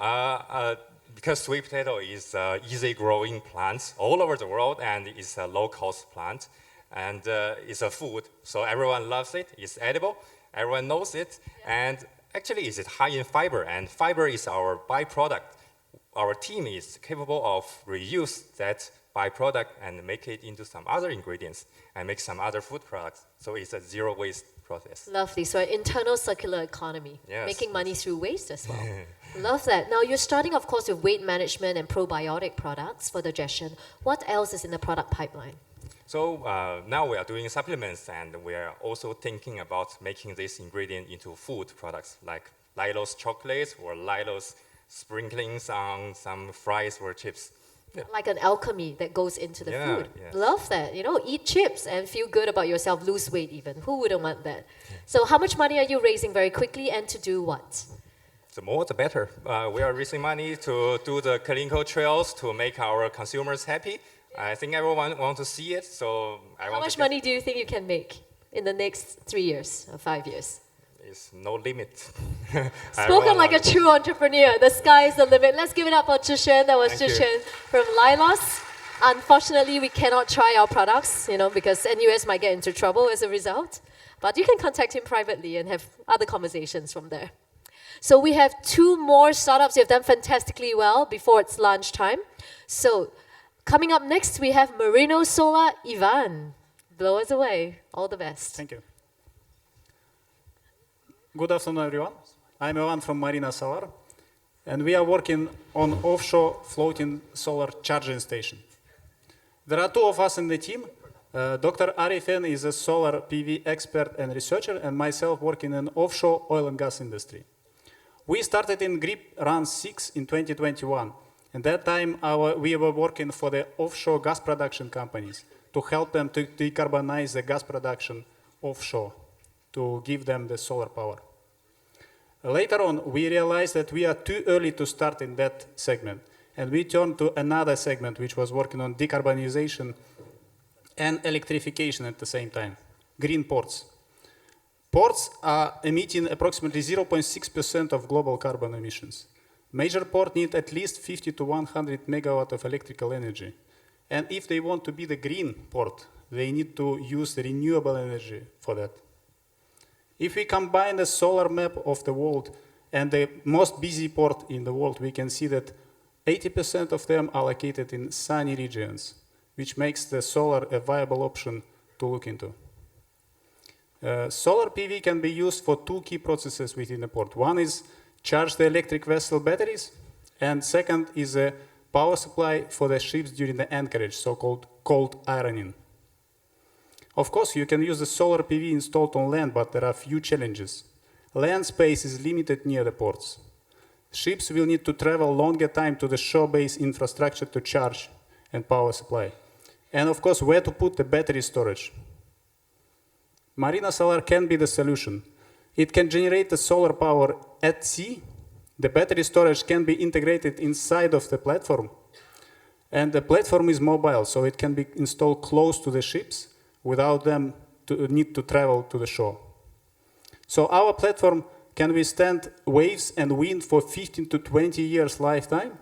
because sweet potato is an easy-growing plant all over the world, and it's a low-cost plant, and it's a food, so everyone loves it. It's edible. Everyone knows it, and actually, it's high in fiber, and fiber is our byproduct. Our team is capable of reuse that byproduct and make it into some other ingredients and make some other food products. So it's a zero-waste process. Lovely. So an internal circular economy, yes, making money through waste as well. Love that. Now you're starting, of course, with weight management and probiotic products for digestion. What else is in the product pipeline? So now we are doing supplements, and we are also thinking about making this ingredient into food products like Lilos chocolates or Lilos sprinklings on some fries or chips. Yeah. Like an alchemy that goes into the food. Yes. Love that. You know, eat chips and feel good about yourself, lose weight even. Who wouldn't want that? So how much money are you raising very quickly, and to do what? The more, the better. We are raising money to do the clinical trials to make our consumers happy. I think everyone wants to see it, so How much money do you think you can make in the next 3 years or 5 years? There's no limit. Spoken like a true entrepreneur. The sky is the limit. Let's give it up for Zhishen. That was Zhishen from Lilos. Unfortunately, we cannot try our products, you know, because NUS might get into trouble as a result. But you can contact him privately and have other conversations from there. So we have 2 more startups who have done fantastically well before it's lunchtime. So coming up next, we have Marino Solar, Ivan. Blow us away. All the best. Thank you. Good afternoon, everyone. I'm Ivan from Marino Solar, and we are working on offshore floating solar charging station. There are two of us in the team. Dr. Arifin is a solar PV expert and researcher, and myself working in offshore oil and gas industry. We started in GRIP Run 6 in 2021. At that time, we were working for the offshore gas production companies to help them to decarbonize the gas production offshore, to give them the solar power. Later on, we realized that we are too early to start in that segment, and we turned to another segment which was working on decarbonization and electrification at the same time, green ports. Ports are emitting approximately 0.6% of global carbon emissions. Major ports need at least 50 to 100 megawatt of electrical energy. And if they want to be the green port, they need to use the renewable energy for that. If we combine the solar map of the world and the most busy port in the world, we can see that 80% of them are located in sunny regions, which makes the solar a viable option to look into. Solar PV can be used for two key processes within the port. One is charge the electric vessel batteries, and second is a power supply for the ships during the anchorage, so-called cold ironing. Of course, you can use the solar PV installed on land, but there are few challenges. Land space is limited near the ports. Ships will need to travel longer time to the shore-based infrastructure to charge and power supply. And of course, where to put the battery storage. Marino Solar can be the solution. It can generate the solar power at sea. The battery storage can be integrated inside of the platform. And the platform is mobile, so it can be installed close to the ships without them to need to travel to the shore. So our platform can withstand waves and wind for 15 to 20 years lifetime.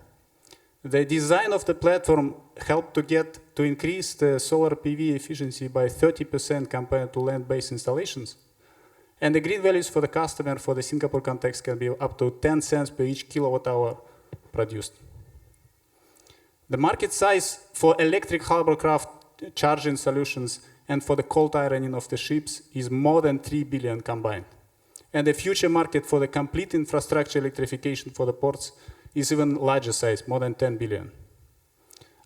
The design of the platform helped to increase the solar PV efficiency by 30% compared to land-based installations. And the green values for the customer for the Singapore context can be up to 10 cents per each kilowatt hour produced. The market size for electric hovercraft charging solutions and for the cold ironing of the ships is more than 3 billion combined. And the future market for the complete infrastructure electrification for the ports is even larger size, more than 10 billion.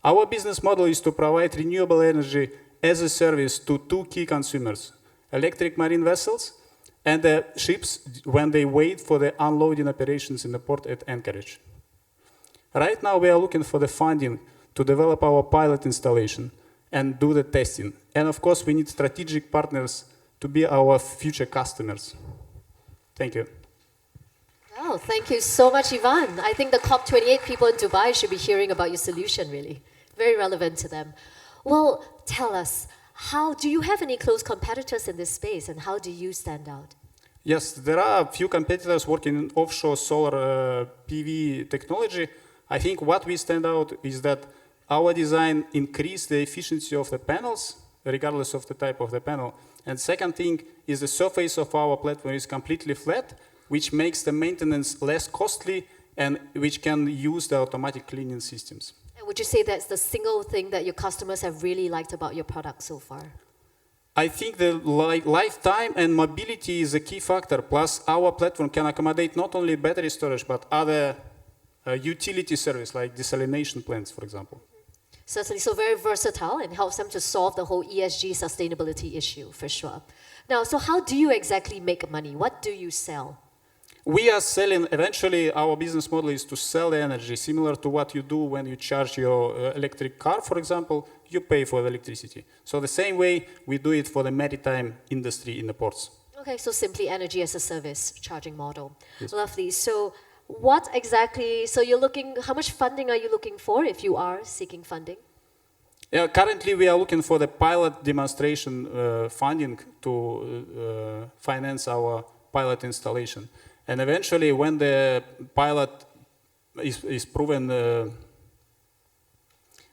Our business model is to provide renewable energy as a service to two key consumers, electric marine vessels and the ships when they wait for the unloading operations in the port at anchorage. Right now, we are looking for the funding to develop our pilot installation and do the testing. And of course, we need strategic partners to be our future customers. Thank you. Oh, thank you so much, Ivan. I think the COP28 people in Dubai should be hearing about your solution, really. Very relevant to them. Well, tell us, do you have any close competitors in this space, and how do you stand out? Yes, there are a few competitors working in offshore solar PV technology. I think what we stand out is that our design increased the efficiency of the panels, regardless of the type of the panel. And second thing is the surface of our platform is completely flat, which makes the maintenance less costly and which can use the automatic cleaning systems. And would you say that's the single thing that your customers have really liked about your product so far? I think the lifetime and mobility is a key factor. Plus, our platform can accommodate not only battery storage, but other utility service like desalination plants, for example. Certainly, so very versatile and helps them to solve the whole ESG sustainability issue, for sure. Now, so how do you exactly make money? What do you sell? We are selling, eventually our business model is to sell the energy, similar to what you do when you charge your electric car, for example, you pay for the electricity. So the same way we do it for the maritime industry in the ports. Okay, so simply energy as a service charging model. Yes. Lovely. So what exactly, so you're looking, how much funding are you looking for if you are seeking funding? Yeah, currently we are looking for the pilot demonstration funding to finance our pilot installation. And eventually when the pilot is proven,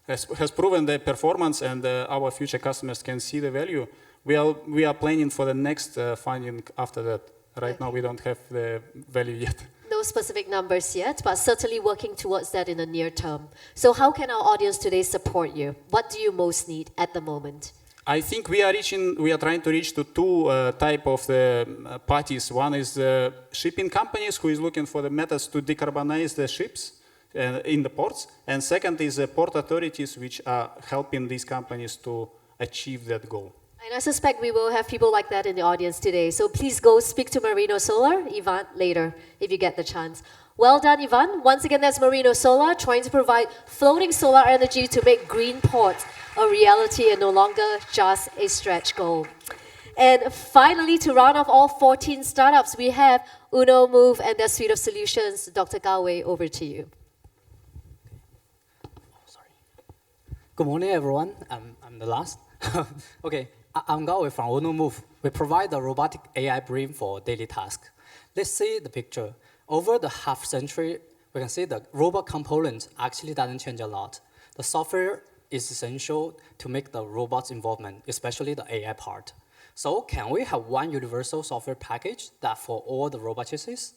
has proven the performance and our future customers can see the value, we are planning for the next funding after that. Right now we don't have the value yet. No specific numbers yet, but certainly working towards that in the near term. So how can our audience today support you? What do you most need at the moment? I think we are trying to reach to two type of the parties. One is shipping companies who is looking for the methods to decarbonize the ships in the ports, and second is port authorities which are helping these companies to achieve that goal. And I suspect we will have people like that in the audience today. So please go speak to Marino Solar, Ivan, later, if you get the chance. Well done, Ivan. Once again, that's Marino Solar, trying to provide floating solar energy to make green ports a reality and no longer just a stretch goal. And finally, to round off all 14 startups, we have UnoMove and their suite of solutions. Dr. Galway, over to you. Good morning, everyone. I'm the last. Okay, I'm Garly from UnoMove. We provide a robotic AI brain for daily tasks. Let's see the picture. Over the half century, we can see the robot component actually doesn't change a lot. The software is essential to make the robot's involvement, especially the AI part. So can we have one universal software package that for all the robot chassis?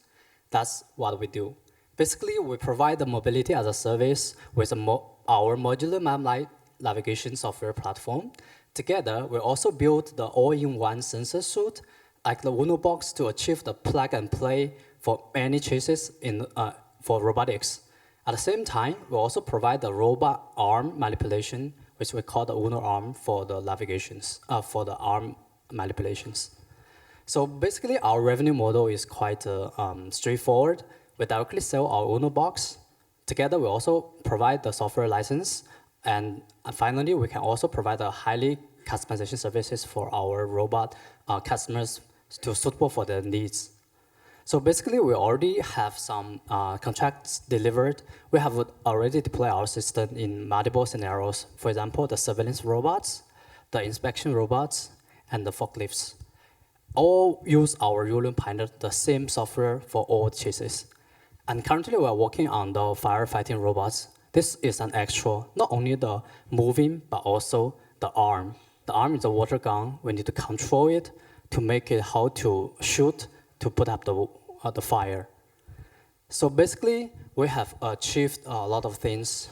That's what we do. Basically, we provide the mobility as a service with our modular map-like navigation software platform. Together, we also built the all-in-one sensor suite, like the UnoBox, to achieve the plug-and-play for any chases for robotics. At the same time, we also provide the robot arm manipulation, which we call the UnoArm for the navigations, for the arm manipulations. So basically, our revenue model is quite straightforward. We directly sell our UnoBox. Together, we also provide the software license. And finally, we can also provide a highly customization services for our robot customers to suitable for their needs. So basically, we already have some contracts delivered. We have already deployed our system in multiple scenarios. For example, the surveillance robots, the inspection robots, and the forklifts. All use our Ulium Pilot, the same software for all chases. And currently, we are working on the firefighting robots. This is an extra, not only the moving, but also the arm. The arm is a water gun. We need to control it to make it how to shoot to put up the fire. So basically, we have achieved a lot of things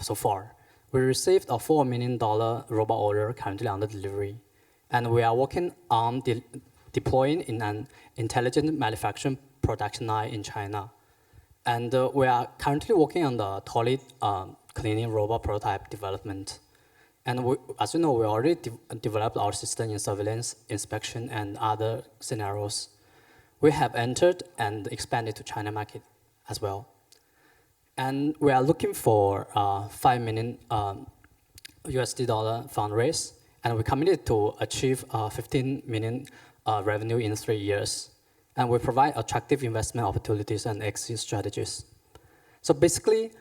so far. We received a $4 million robot order currently under delivery. And we are working on deploying in an intelligent manufacturing production line in China. And we are currently working on the toilet cleaning robot prototype development. And as you know, we already developed our system in surveillance, inspection, and other scenarios. We have entered and expanded to China market as well. And we are looking for $5 million USD fundraise, and we're committed to achieve 15 million revenue in 3 years. And we provide attractive investment opportunities and exit strategies. So basically,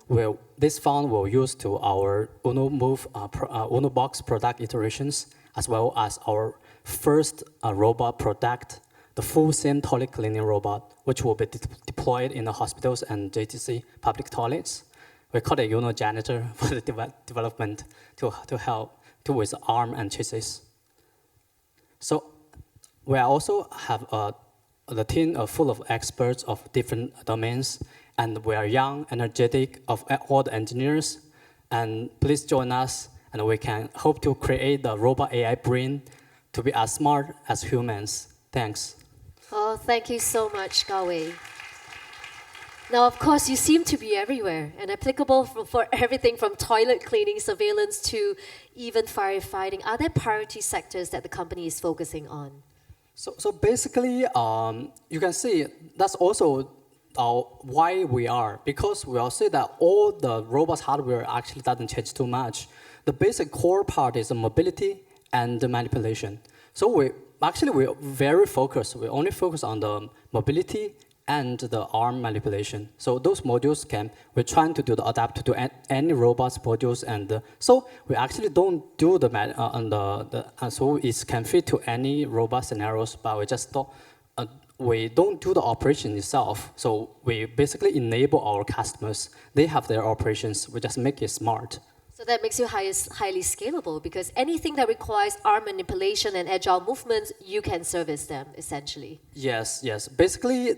this fund will use to our UnoMove, UnoBox product iterations, as well as our first robot product, the full SIM toilet cleaning robot, which will be deployed in the hospitals and JTC public toilets. We call it UnoJanitor for the development to help with arm and chassis. So we also have the team full of experts of different domains, and we are young, energetic of all the engineers. And please join us, and we can hope to create the robot AI brain to be as smart as humans. Thanks. Oh, thank you so much, Galway. Now, of course, you seem to be everywhere and applicable for everything from toilet cleaning, surveillance, to even firefighting. Are there priority sectors that the company is focusing on? So basically, you can see that's also why we are, because we all see that all the robots hardware actually doesn't change too much. The basic core part is the mobility and the manipulation. So we're very focused. We only focus on the mobility and the arm manipulation. So those modules we're trying to adapt to any robots modules, and so we actually don't do so it can fit to any robot scenarios, but we don't do the operation itself. So we basically enable our customers. They have their operations. We just make it smart. So that makes you highly scalable, because anything that requires arm manipulation and agile movements, you can service them, essentially. Yes. Basically,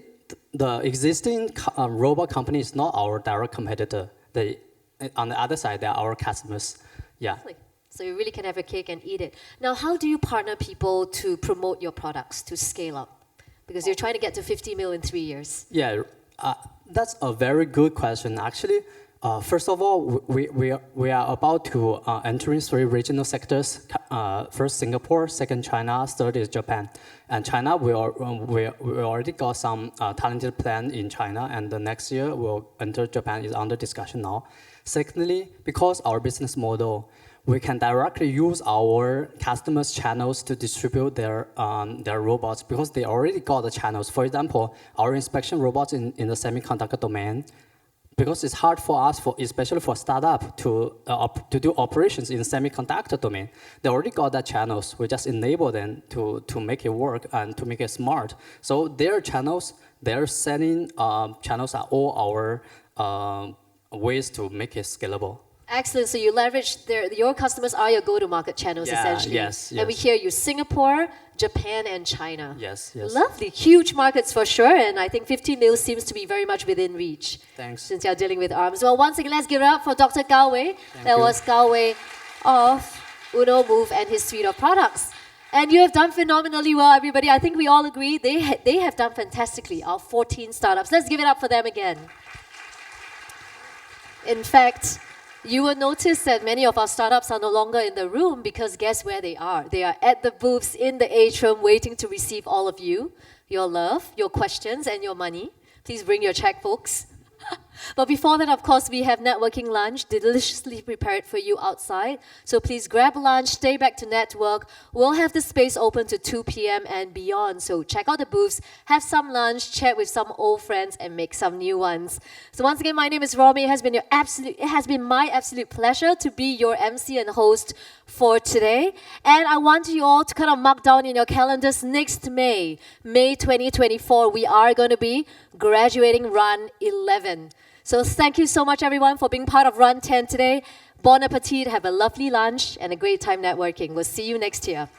the existing robot company is not our direct competitor. On the other side, they are our customers. Yeah. So you really can have your cake and eat it. Now, how do you partner people to promote your products, to scale up? Because you're trying to get to 50 mil in 3 years. Yeah, that's a very good question. Actually, first of all, we are about to enter in 3 regional sectors. First, Singapore. Second, China. Third is Japan. And China, we already got some talented plan in China, and the next year we'll enter Japan. Is under discussion now. Secondly, because our business model, we can directly use our customers' channels to distribute their robots because they already got the channels. For example, our inspection robots in the semiconductor domain, because it's hard for us, especially for startup, to do operations in semiconductor domain. They already got that channels. We just enable them to make it work and to make it smart. So their channels, their selling channels are all our ways to make it scalable. Excellent. So you leverage your customers are your go-to-market channels, essentially. Yes. And we hear you Singapore, Japan, and China. Yes. Lovely. Huge markets for sure. And I think 50 mil seems to be very much within reach. Thanks. Since you're dealing with arms. Well, once again, let's give it up for Dr. Gao Wei. That was Gao Wei of UnoMove and his suite of products. And you have done phenomenally well, everybody. I think we all agree they have done fantastically. Our 14 startups. Let's give it up for them again. In fact, you will notice that many of our startups are no longer in the room because guess where they are? They are at the booths in the atrium waiting to receive all of you, your love, your questions, and your money. Please bring your checkbooks. But before that, of course, we have networking lunch deliciously prepared for you outside. So please grab lunch, stay back to network. We'll have the space open to 2 p.m. and beyond. So check out the booths, have some lunch, chat with some old friends, and make some new ones. So once again, my name is Romy. It has been my absolute pleasure to be your MC and host for today. And I want you all to kind of mark down in your calendars next May 2024, we are going to be graduating Run 11. So thank you so much, everyone, for being part of Run 10 today. Bon appetit, have a lovely lunch, and a great time networking. We'll see you next year.